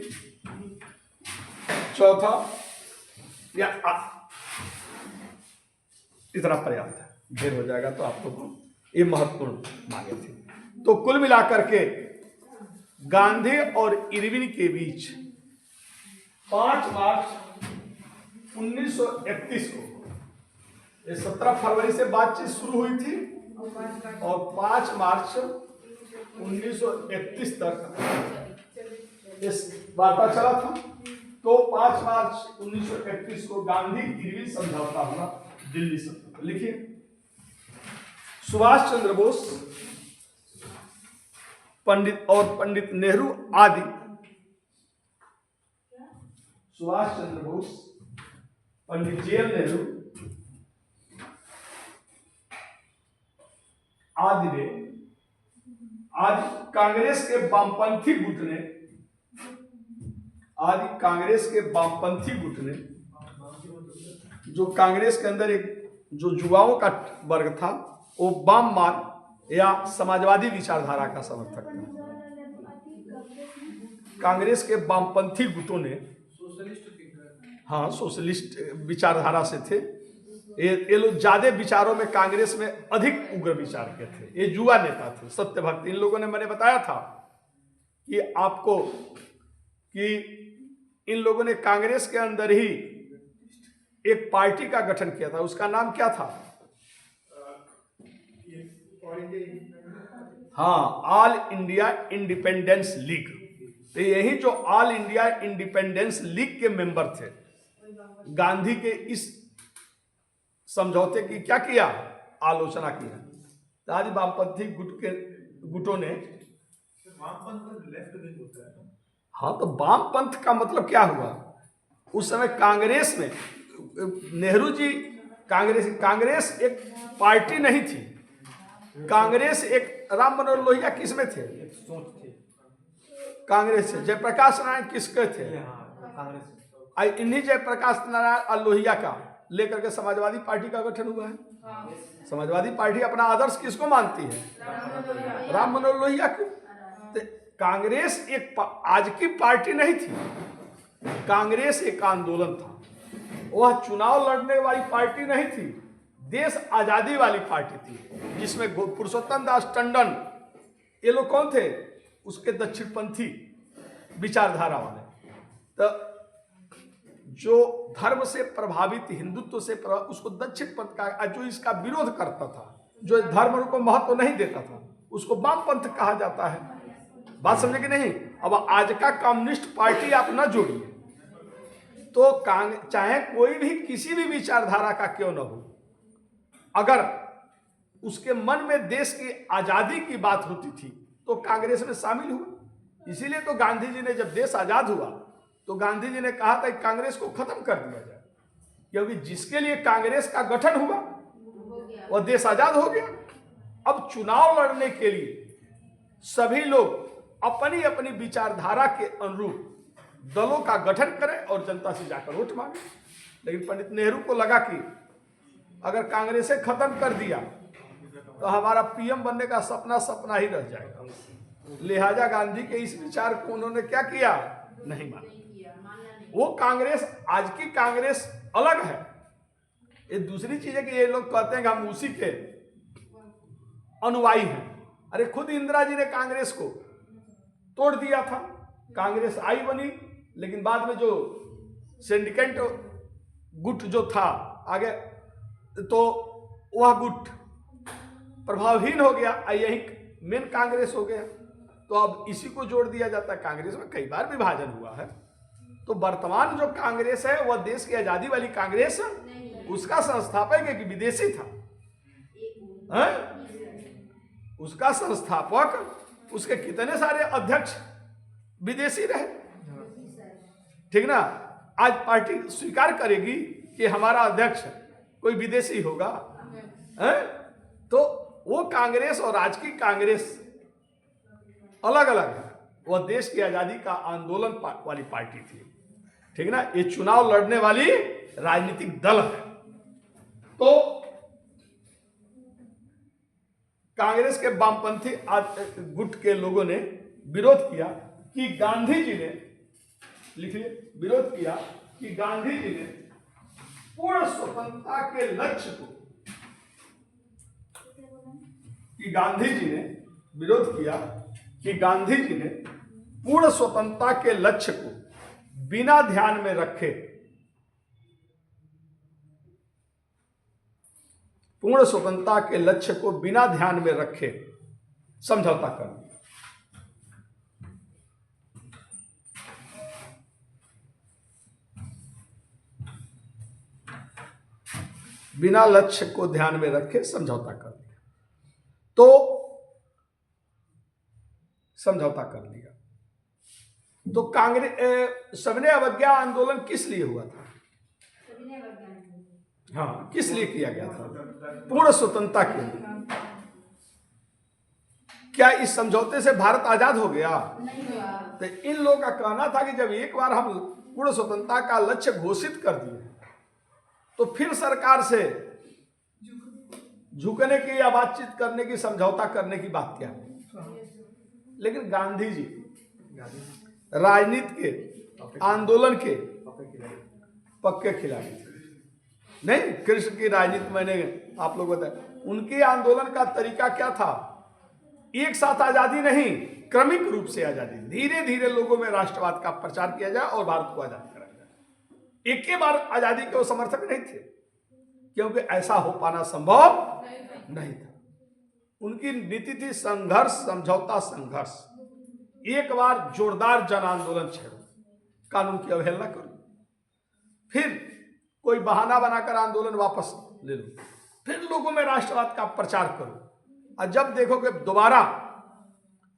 चौथा, या इतना पर्याप्त है, ढेर हो जाएगा तो आप लोग को ये महत्वपूर्ण मांगे थे। तो कुल मिलाकर के गांधी और इरविन के बीच 5 मार्च 1931 को, ये 17 फरवरी से बातचीत शुरू हुई थी और 5 मार्च 1931 तक इस वार्ता चला था। तो 5 मार्च 1931 को गांधी इरविन समझौता हुआ दिल्ली से। लिखिए, सुभाष चंद्र बोस, पंडित नेहरू आदि, सुभाष चंद्र बोस, पंडित जवाहरलाल नेहरू आदि कांग्रेस के वामपंथी गुट ने, जो कांग्रेस के अंदर एक जो युवाओं का वर्ग था वो वाम मार्ग या समाजवादी विचारधारा का समर्थक था। कांग्रेस के वामपंथी गुटों ने, सोशलिस्ट विचारधारा से थे। ये लोग ज्यादा विचारों में कांग्रेस में अधिक उग्र विचार के थे। ये युवा नेता थे, सत्यभक्त। इन लोगों ने, मैंने बताया था कि आपको कि इन लोगों ने कांग्रेस के अंदर ही एक पार्टी का गठन किया था। उसका नाम क्या था? All India independence league. तो यही जो ऑल इंडिया इंडिपेंडेंस लीग के मेंबर थे, गांधी के इस समझौते की क्या किया? आलोचना किया। तो आज वामपंथी गुटों ने, तो वामपंथ का मतलब क्या हुआ? उस समय कांग्रेस में नेहरू जी, कांग्रेस एक पार्टी नहीं थी। कांग्रेस एक, राम मनोहर लोहिया किस में थे? कांग्रेस से। जयप्रकाश नारायण किसके थे? इन्हीं जयप्रकाश नारायण और लोहिया का लेकर के समाजवादी पार्टी का गठन हुआ है। समाजवादी पार्टी अपना आदर्श किसको मानती है? राम मनोहर लोहिया को। कांग्रेस एक आज की पार्टी नहीं थी। कांग्रेस एक आंदोलन था। वह चुनाव लड़ने वाली पार्टी नहीं थी, देश आजादी वाली पार्टी थी, जिसमें पुरुषोत्तम दास टंडन, ये लोग कौन थे? उसके दक्षिणपंथी विचारधारा वाले। तो जो धर्म से प्रभावित, हिंदुत्व से प्रभावित, उसको दक्षिणपंथ का, जो इसका विरोध करता था, जो धर्म को महत्व नहीं देता था, उसको वामपंथ कहा जाता है। बात समझे कि नहीं? अब आज का कम्युनिस्ट पार्टी आप न जोड़िए, तो चाहे कोई भी किसी भी विचारधारा का क्यों न हो, अगर उसके मन में देश की आजादी की बात होती थी तो कांग्रेस में शामिल हुआ। इसीलिए तो गांधी जी ने जब देश आजाद हुआ तो गांधी जी ने कहा था कि कांग्रेस को खत्म कर दिया जाए, क्योंकि जिसके लिए कांग्रेस का गठन हुआ वह देश आजाद हो गया। अब चुनाव लड़ने के लिए सभी लोग अपनी अपनी विचारधारा के अनुरूप दलों का गठन करें और जनता से जाकर वोट मांगे। लेकिन पंडित नेहरू को लगा कि अगर कांग्रेस खत्म कर दिया तो हमारा पीएम बनने का सपना सपना ही रह जाएगा। लिहाजा गांधी के इस विचार को उन्होंने क्या किया, नहीं माना। वो कांग्रेस, आज की कांग्रेस अलग है। ये दूसरी चीज है कि ये लोग कहते हैं कि हम उसी के अनुयायी हैं। अरे खुद इंदिरा जी ने कांग्रेस को तोड़ दिया था, कांग्रेस आई बनी, लेकिन बाद में जो सिंडिकेट गुट जो था आगे, तो वह गुट प्रभावहीन हो गया, यही मेन कांग्रेस हो गया। तो अब इसी को जोड़ दिया जाता है। कांग्रेस में कई बार विभाजन हुआ है। तो वर्तमान जो कांग्रेस है वह देश की आजादी वाली कांग्रेस, उसका संस्थापक एक विदेशी था, उसका संस्थापक, उसके कितने सारे अध्यक्ष विदेशी रहे, ठीक ना। आज पार्टी स्वीकार करेगी कि हमारा अध्यक्ष कोई विदेशी होगा, तो वो कांग्रेस और आज की कांग्रेस अलग अलग है। वह देश की आजादी का आंदोलन वाली पार्टी थी, ठीक ना। ये चुनाव लड़ने वाली राजनीतिक दल है। तो कांग्रेस के वामपंथी गुट के लोगों ने विरोध किया कि गांधी जी ने, लिखिए, विरोध किया कि गांधी जी ने पूर्ण स्वतंत्रता के लक्ष्य को, कि गांधी जी ने विरोध किया कि गांधी जी ने पूर्ण स्वतंत्रता के लक्ष्य को बिना ध्यान में रखे, पूर्ण स्वतंत्रता के लक्ष्य को बिना ध्यान में रखे समझौता कर दिया। बिना लक्ष्य को ध्यान में रखे समझौता कर दिया। तो समझौता कर लिया। तो कांग्रेस सविनय अवज्ञा आंदोलन किस लिए हुआ था? हाँ, किस लिए किया गया था? पूर्ण स्वतंत्रता के लिए। क्या इस समझौते से भारत आजाद हो गया? नहीं हुआ। तो इन लोगों का कहना था कि जब एक बार हम पूर्ण स्वतंत्रता का लक्ष्य घोषित कर दिए तो फिर सरकार से झुकने की या बातचीत करने की, समझौता करने की बात क्या है? लेकिन गांधी जी राजनीति के, आंदोलन के पक्के खिलाड़ी थे। नहीं, कृष्ण की राजनीति मैंने आप लोग बताया, उनके आंदोलन का तरीका क्या था? एक साथ आजादी नहीं, क्रमिक रूप से आजादी, धीरे धीरे लोगों में राष्ट्रवाद का प्रचार किया जाए और भारत को आजाद कराया जाए। एक ही बार आजादी के वो समर्थक नहीं थे, क्योंकि ऐसा हो पाना संभव नहीं था। उनकी नीति थी संघर्ष, समझौता, संघर्ष। एक बार जोरदार जन आंदोलन छेड़ो, कानून की अवहेलना करो, फिर कोई बहाना बनाकर आंदोलन वापस ले लो, फिर लोगों में राष्ट्रवाद का प्रचार करो, और जब देखो कि दोबारा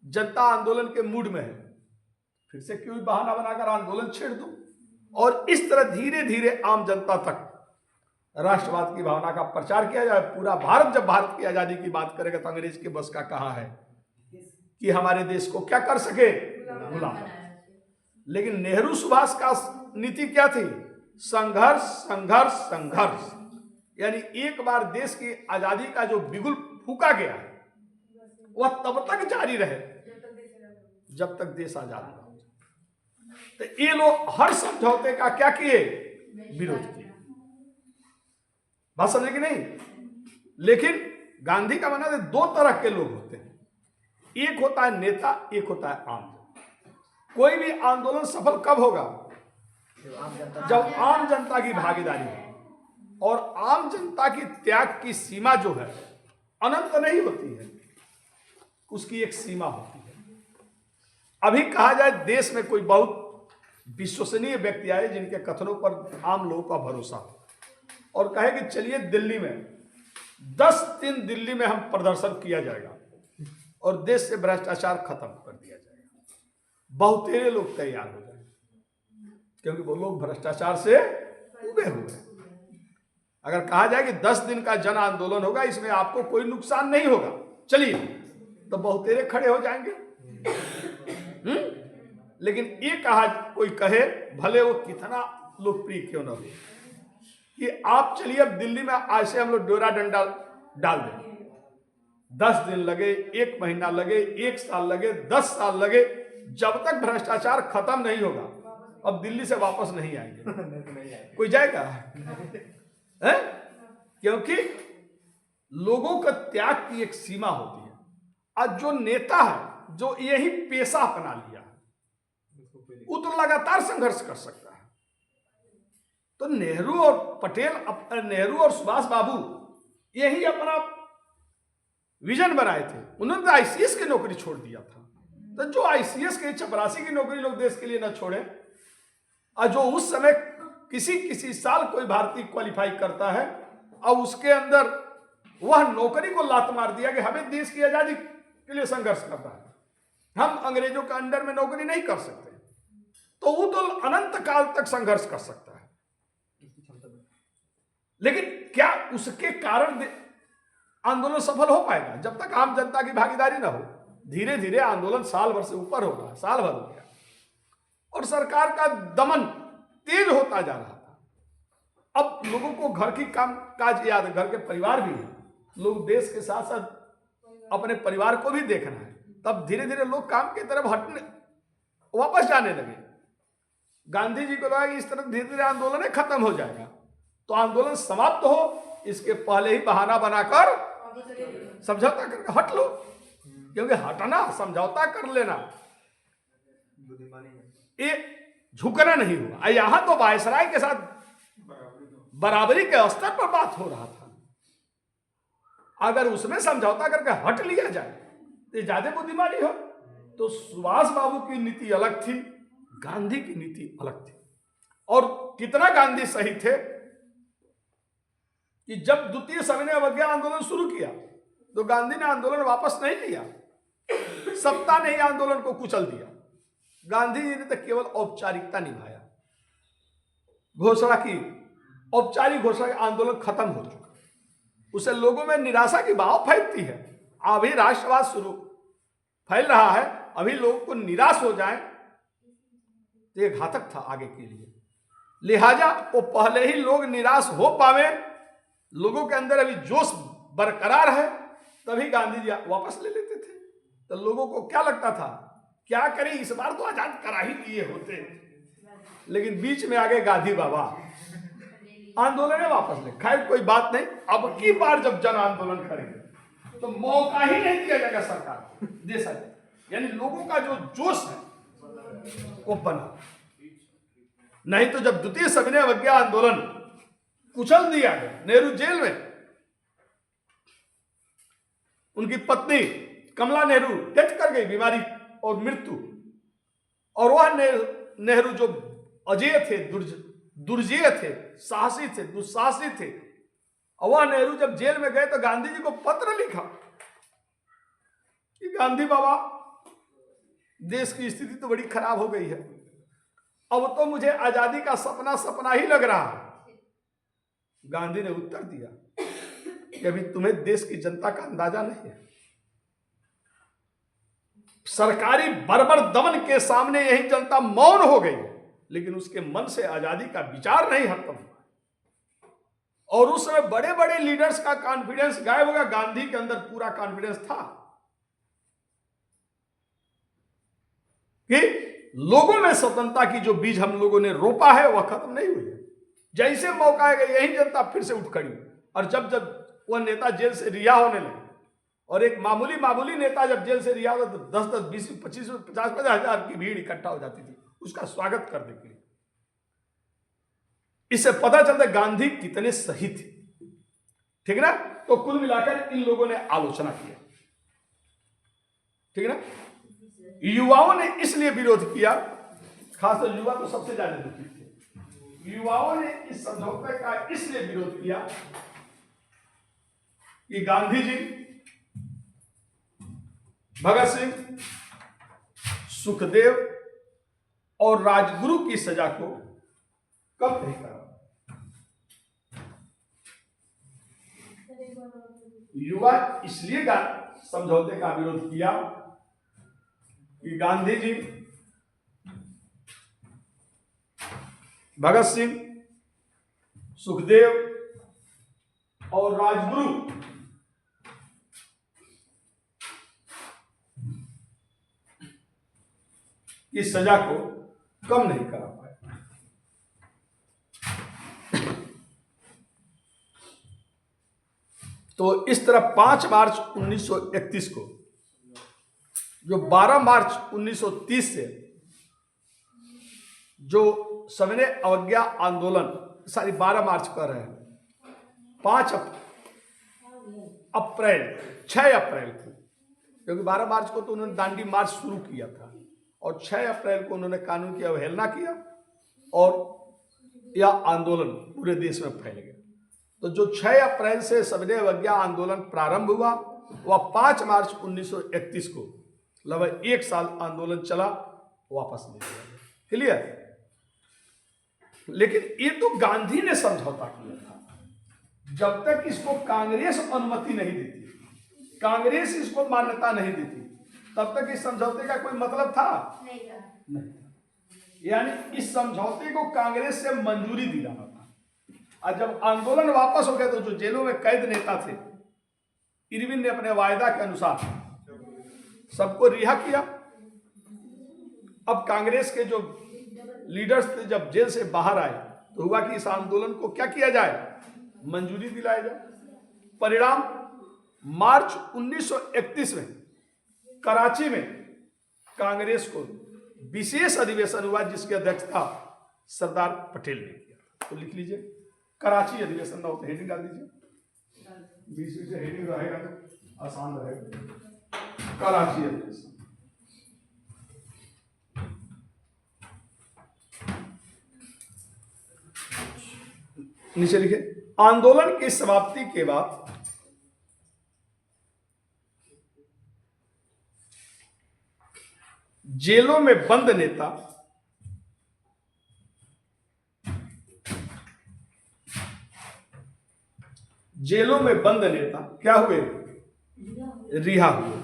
जनता आंदोलन के मूड में है, फिर से कोई बहाना बनाकर आंदोलन छेड़ दो, और इस तरह धीरे धीरे आम जनता तक राष्ट्रवाद की भावना का प्रचार किया जाए। पूरा भारत जब भारत की आजादी की बात करेगा तो अंग्रेज के बस का कहाँ है कि हमारे देश को क्या कर सके, गुलाम। लेकिन नेहरू सुभाष का नीति क्या थी? संघर्ष, संघर्ष, संघर्ष। यानी एक बार देश की आजादी का जो बिगुल फूका गया है वह तब तक जारी रहे जब तक देश आजाद ना हो। तो ये लोग हर समझौते का क्या किए? विरोध किया। बात समझे कि नहीं? लेकिन गांधी का मानना है दो तरह के लोग होते हैं, एक होता है नेता, एक होता है आम जनता। कोई भी आंदोलन सफल कब होगा? जब आम जनता की भागीदारी हो, और आम जनता की त्याग की सीमा जो है अनंत नहीं होती है, उसकी एक सीमा होती है। अभी कहा जाए देश में कोई बहुत विश्वसनीय व्यक्ति आए जिनके कथनों पर आम लोगों का भरोसा हो और कहे कि चलिए दिल्ली में 10 दिन दिल्ली में हम प्रदर्शन किया जाएगा और देश से भ्रष्टाचार खत्म कर दिया जाएगा, बहुतेरे लोग तैयार हो जाए। क्योंकि वो लोग भ्रष्टाचार से उबे हुए हैं। अगर कहा जाए कि 10 दिन का जन आंदोलन होगा, इसमें आपको कोई नुकसान नहीं होगा, चलिए, तो बहुतेरे खड़े हो जाएंगे। लेकिन ये कहा, कोई कहे, भले वो कितना लोकप्रिय क्यों ना हो, कि आप चलिए अब दिल्ली में आज से हम लोग डोरा डंडा डाल दें, 10 दिन लगे, 1 महीना लगे, 1 साल लगे, 10 साल लगे, जब तक भ्रष्टाचार खत्म नहीं होगा, अब दिल्ली से वापस नहीं आएंगे। कोई जाएगा है? क्योंकि लोगों का त्याग की एक सीमा होती है। और जो नेता है जो यही पेशा अपना लिया है, वो तो लगातार संघर्ष कर सकता है। तो नेहरू और पटेल, नेहरू और सुभाष बाबू यही अपना विजन बनाए थे। उन्होंने तो आईसीएस की नौकरी छोड़ दिया था। तो जो आईसीएस की, चपरासी की नौकरी लोग देश के लिए न छोड़े, और जो उस समय किसी साल कोई भारतीय क्वालिफाई करता है और उसके अंदर वह नौकरी को लात मार दिया कि हमें देश की आजादी के लिए संघर्ष करना है, हम अंग्रेजों के अंडर में नौकरी नहीं कर सकते, तो वो तो अनंत काल तक संघर्ष कर सकता है। लेकिन क्या उसके कारण आंदोलन सफल हो पाएगा? जब तक आम जनता की भागीदारी ना हो। धीरे धीरे आंदोलन साल भर से ऊपर हो रहा, साल भर हो गया, और सरकार का दमन तेज होता जा रहा था। अब लोगों को घर की काम काज याद है, घर के परिवार भी है, लोग देश के साथ साथ अपने परिवार को भी देखना है। तब धीरे धीरे लोग काम की तरफ हटने, वापस जाने लगे। गांधी जी को लगा कि इस तरह धीरे धीरे आंदोलन खत्म हो जाएगा, तो आंदोलन समाप्त हो इसके पहले ही बहाना बनाकर समझौता करके हट लो। क्योंकि हटना, समझौता कर लेना, ये झुकना नहीं हुआ। यहां तो वायसराय के साथ बराबरी के स्तर पर बात हो रहा था। अगर उसमें समझौता करके हट लिया जाए तो ज्यादा बुद्धिमानी हो। तो सुभाष बाबू की नीति अलग थी, गांधी की नीति अलग थी। और कितना गांधी सही थे कि जब द्वितीय सविनय अवज्ञा आंदोलन शुरू किया तो गांधी ने आंदोलन वापस नहीं लिया, सत्ता ने ही आंदोलन को कुचल दिया। गांधी जी ने तो केवल औपचारिकता निभाया, घोषणा की, औपचारिक घोषणा, आंदोलन खत्म हो चुका। उसे लोगों में निराशा की भाव फैलती है। अभी राष्ट्रवाद शुरू फैल रहा है, अभी लोगों को निराश हो जाए तो यह घातक था आगे के लिए। लिहाजा वो पहले ही लोग निराश हो पावे, लोगों के अंदर अभी जोश बरकरार है, तभी गांधी जी वापस ले लेते थे। तो लोगों को क्या लगता था, क्या करें, इस बार तो आजाद करा ही दिए होते। लेकिन बीच में आ गए गांधी बाबा, आंदोलन वापस ले। खैर कोई बात नहीं, अब की बार जब जन आंदोलन करेंगे तो मौका ही नहीं दिया जाएगा सरकार को, दे सकते। यानी लोगों का जो जोश है वो बना। नहीं तो जब द्वितीय सविनय अवज्ञा आंदोलन कुचल दिया गया, नेहरू जेल में, उनकी पत्नी कमला नेहरू डेथ कर गई, बीमारी और मृत्यु। और वह नेहरू जो अजेय थे, दुर्जेय थे, साहसी थे, दुस्साहसी थे, और वह नेहरू जब जेल में गए तो गांधी जी को पत्र लिखा कि गांधी बाबा, देश की स्थिति तो बड़ी खराब हो गई है, अब तो मुझे आजादी का सपना सपना ही लग रहा है। गांधी ने उत्तर दिया कि अभी तुम्हें देश की जनता का अंदाजा नहीं है। सरकारी बर्बर दमन के सामने यही जनता मौन हो गई, लेकिन उसके मन से आजादी का विचार नहीं खत्म हुआ। और उस समय बड़े बड़े लीडर्स का कॉन्फिडेंस गायब हो गया, गांधी के अंदर पूरा कॉन्फिडेंस था कि लोगों में स्वतंत्रता की जो बीज हम लोगों ने रोपा है वह खत्म नहीं हुई है। जैसे मौका आएगा यही जनता फिर से उठ खड़ी। और जब जब वह नेता जेल से रिहा होने लगे, और एक मामूली नेता जब जेल से रिहा होता तो 10-10, 20, 25, 50 हजार की भीड़ इकट्ठा हो जाती थी उसका स्वागत करने के लिए। इससे पता चलता गांधी कितने सही थे, ठीक ना। तो कुल मिलाकर इन लोगों ने आलोचना किया, ठीक ना। युवाओं ने इसलिए विरोध किया, खासकर युवा तो सबसे ज्यादा दुखी थे। युवाओं ने इस समझौते का इसलिए विरोध किया कि गांधी जी, भगत सिंह, सुखदेव और राजगुरु की सजा को कब नहीं करा? युवा इसलिए समझौते का विरोध किया कि गांधी जी, भगत सिंह, सुखदेव और राजगुरु की सजा को कम नहीं करा पाए। तो इस तरह 5 मार्च 1931 को, जो 12 मार्च 1930 से जो सविनय अवज्ञा आंदोलन, 12 मार्च कर रहे हैं, 5 अप्रैल 6 अप्रैल को, क्योंकि 12 मार्च को तो उन्होंने दांडी मार्च शुरू किया था और 6 अप्रैल को उन्होंने कानून की अवहेलना किया और यह आंदोलन पूरे देश में फैल गया। तो जो 6 अप्रैल से सविनय अवज्ञा आंदोलन प्रारंभ हुआ, वह 5 मार्च 1931 को लगभग 1 साल आंदोलन चला, वापस ले लिया गया। क्लियर? लेकिन ये तो गांधी ने समझौता किया था। जब तक इसको कांग्रेस अनुमति नहीं देती, कांग्रेस इसको मान्यता नहीं देती, तब तक इस समझौते का कोई मतलब था नहीं। यानी इस समझौते को कांग्रेस से मंजूरी दी रहा था। और जब आंदोलन वापस हो गया तो जो जेलों में कैद नेता थे, इरविन ने अपने वायदा के अनुसार सबको रिहा किया। अब कांग्रेस के जो लीडर्स थे जब जेल से बाहर आए तो हुआ कि इस आंदोलन को क्या किया जाए, मंजूरी दिलाया जाए। परिणाम मार्च 1931 में कराची में कांग्रेस को विशेष अधिवेशन हुआ, जिसकी अध्यक्षता सरदार पटेल ने किया। तो लिख लीजिए, कराची अधिवेशन ना हो तो हेडिंग डाल दीजिए, बीच में से हेडिंग रहेगा तो आसान रहेगा। कराची अधिवेशन। नीचे लिखे, आंदोलन की समाप्ति के बाद जेलों में बंद नेता क्या हुए, रिहा हुए।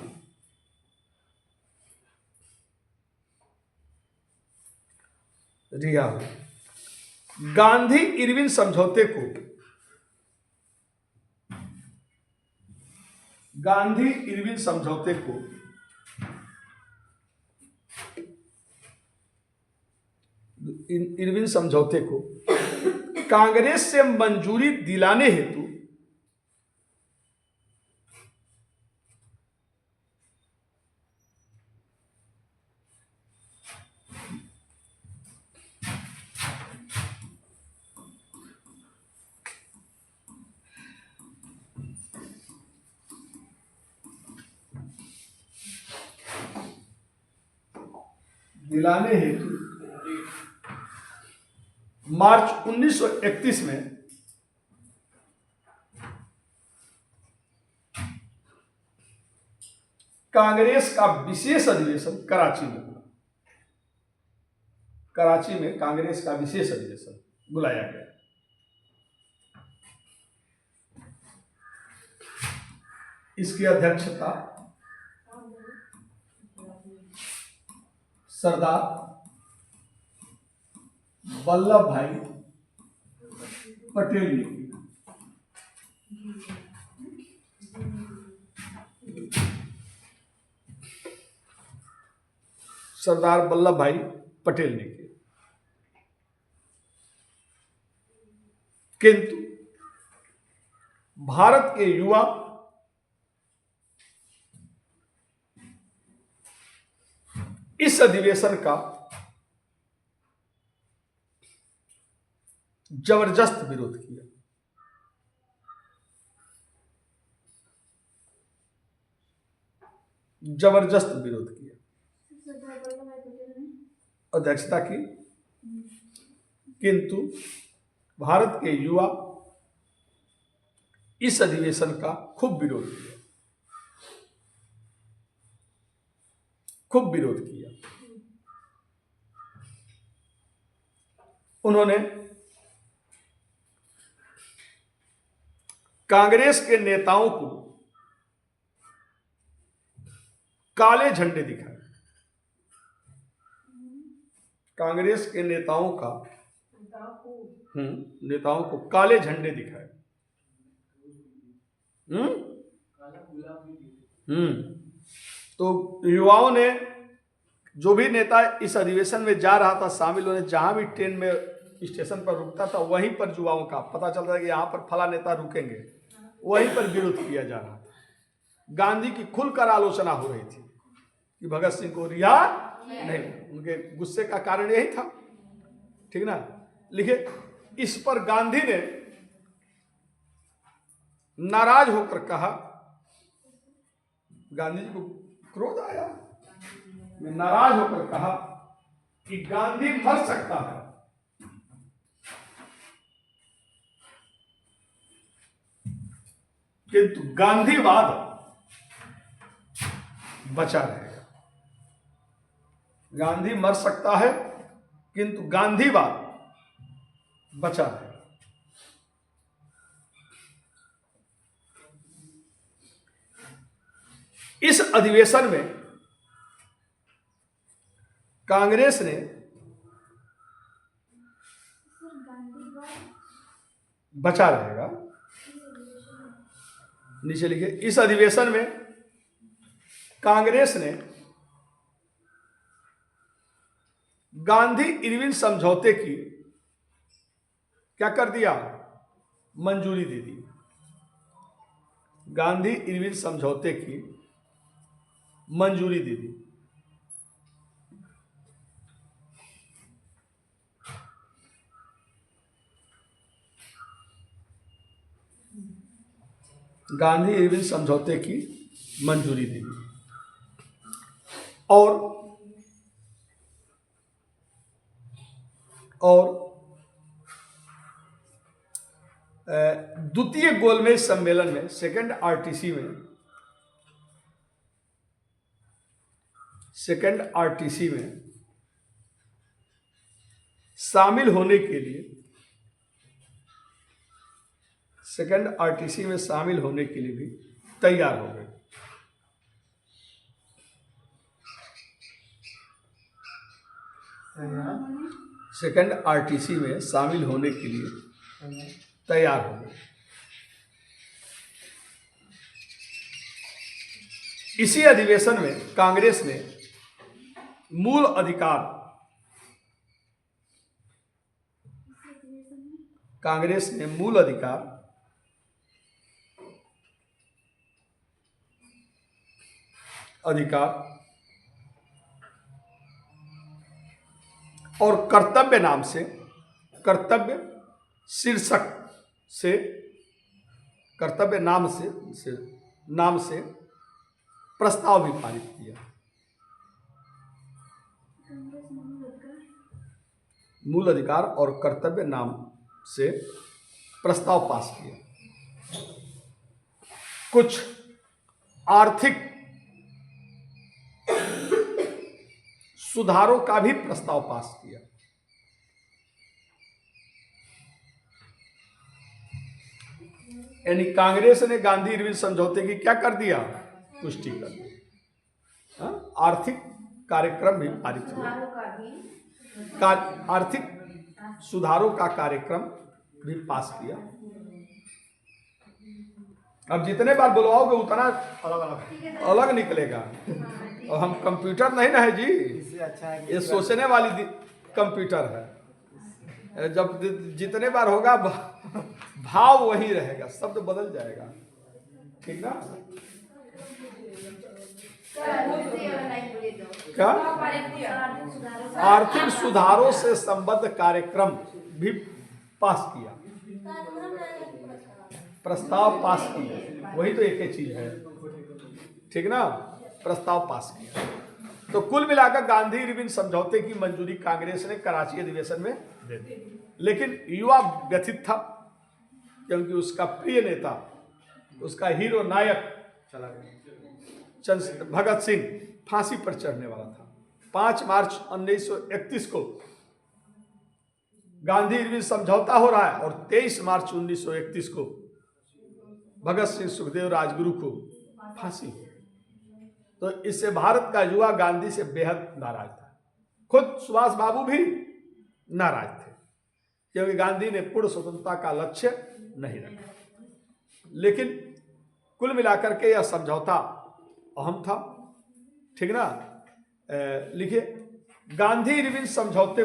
गांधी इरविन समझौते को कांग्रेस से मंजूरी दिलाने हेतु मार्च 1931 में कांग्रेस का विशेष अधिवेशन कराची में हुआ। कराची में कांग्रेस का विशेष अधिवेशन बुलाया गया। इसकी अध्यक्षता सरदार वल्लभ भाई पटेल ने की। सरदार वल्लभ भाई पटेल ने की। किंतु भारत के युवा इस अधिवेशन का जबरदस्त विरोध किया। अध्यक्षता की, किंतु भारत के युवा इस अधिवेशन का खूब विरोध किया। उन्होंने कांग्रेस के नेताओं को काले झंडे दिखाए। कांग्रेस के नेताओं को काले झंडे दिखाए। तो युवाओं ने, जो भी नेता इस अधिवेशन में जा रहा था शामिल होने, जहां भी ट्रेन में स्टेशन पर रुकता था वहीं पर युवाओं का पता चलता था कि यहाँ पर फला नेता रुकेंगे, वहीं पर विरोध किया जा रहा था। गांधी की खुलकर आलोचना हो रही थी कि भगत सिंह को रिहा नहीं। उनके गुस्से का कारण यही था, ठीक ना। लिखे, इस पर गांधी ने नाराज होकर कहा, गांधी जी को क्रोध आया, मैं नाराज होकर कहा कि गांधी मर सकता है किंतु गांधीवाद बचा रहेगा। गांधी मर सकता है किंतु गांधीवाद बचा रहेगा। इस अधिवेशन में कांग्रेस ने बचा रहेगा, नीचे लिखे, इस अधिवेशन में कांग्रेस ने गांधी इरविन समझौते की क्या कर दिया, मंजूरी दे दी। गांधी इरविन समझौते की मंजूरी दे दी। गांधी इरविन समझौते की मंजूरी दी और द्वितीय गोलमेज सम्मेलन में, सेकंड आरटीसी में शामिल होने के लिए, सेकंड आरटीसी में शामिल होने के लिए भी तैयार हो गए। सेकंड आरटीसी में शामिल होने के लिए तैयार हो गए। इसी अधिवेशन में कांग्रेस ने मूल अधिकार, और कर्तव्य नाम से, कर्तव्य शीर्षक से, कर्तव्य नाम से प्रस्ताव भी पारित किया। मूल अधिकार और कर्तव्य नाम से प्रस्ताव पास किया। कुछ आर्थिक सुधारों का भी प्रस्ताव पास किया। यानी कांग्रेस ने गांधी इरविन समझौते की क्या कर दिया, पुष्टि कर दी। आर्थिक कार्यक्रम भी पारित हुआ, आर्थिक सुधारों का कार्यक्रम भी पास किया। अब जितने बार बुलवाओगे उतना अलग निकलेगा। और हम कंप्यूटर नहीं ना है जी, ये सोचने वाली कंप्यूटर है। जब जितने बार होगा भाव वही रहेगा, शब्द बदल जाएगा, ठीक ना। क्या आर्थिक सुधारों से संबद्ध कार्यक्रम भी पास किया, प्रस्ताव पास किया, वही तो एक ही चीज है, ठीक ना। प्रस्ताव पास किया। तो कुल मिलाकर गांधी इरविन समझौते की मंजूरी कांग्रेस ने कराची अधिवेशन में दे दी। लेकिन युवा व्यथित था क्योंकि उसका प्रिय नेता, उसका हीरो नायक चला गया। भगत सिंह फांसी पर चढ़ने वाला था। 5 मार्च 1931 को गांधी इरविन समझौता हो रहा है और 23 मार्च 1931 को भगत सिंह सुखदेव राजगुरु को फांसी हो। तो इससे भारत का युवा गांधी से बेहद नाराज था। खुद सुभाष बाबू भी नाराज थे, क्योंकि गांधी ने पूर्ण स्वतंत्रता का लक्ष्य नहीं रखा। लेकिन कुल मिलाकर के यह समझौता अहम था, ठीक ना। लिखिए, गांधी इरविन समझौते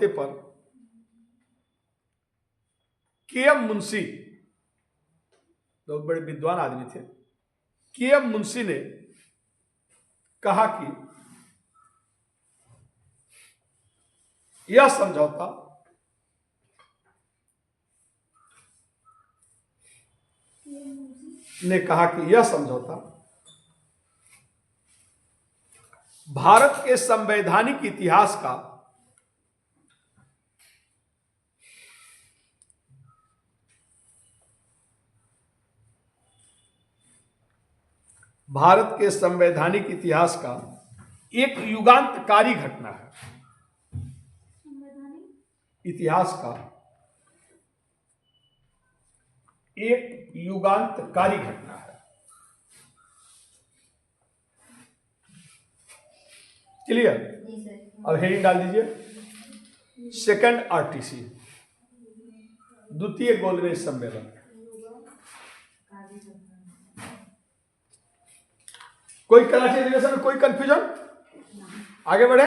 पर के.एम. मुंशी, बहुत बड़े विद्वान आदमी थे, के.एम. मुंशी ने कहा कि यह समझौता भारत के संवैधानिक इतिहास का एक युगांतकारी घटना है। इतिहास का एक युगांतकारी घटना है। क्लियर? अब हेडिंग डाल दीजिए, सेकंड आरटीसी, द्वितीय गोलमेज सम्मेलन। कोई कराची अधिवेशन में कोई कंफ्यूजन? आगे बढ़े।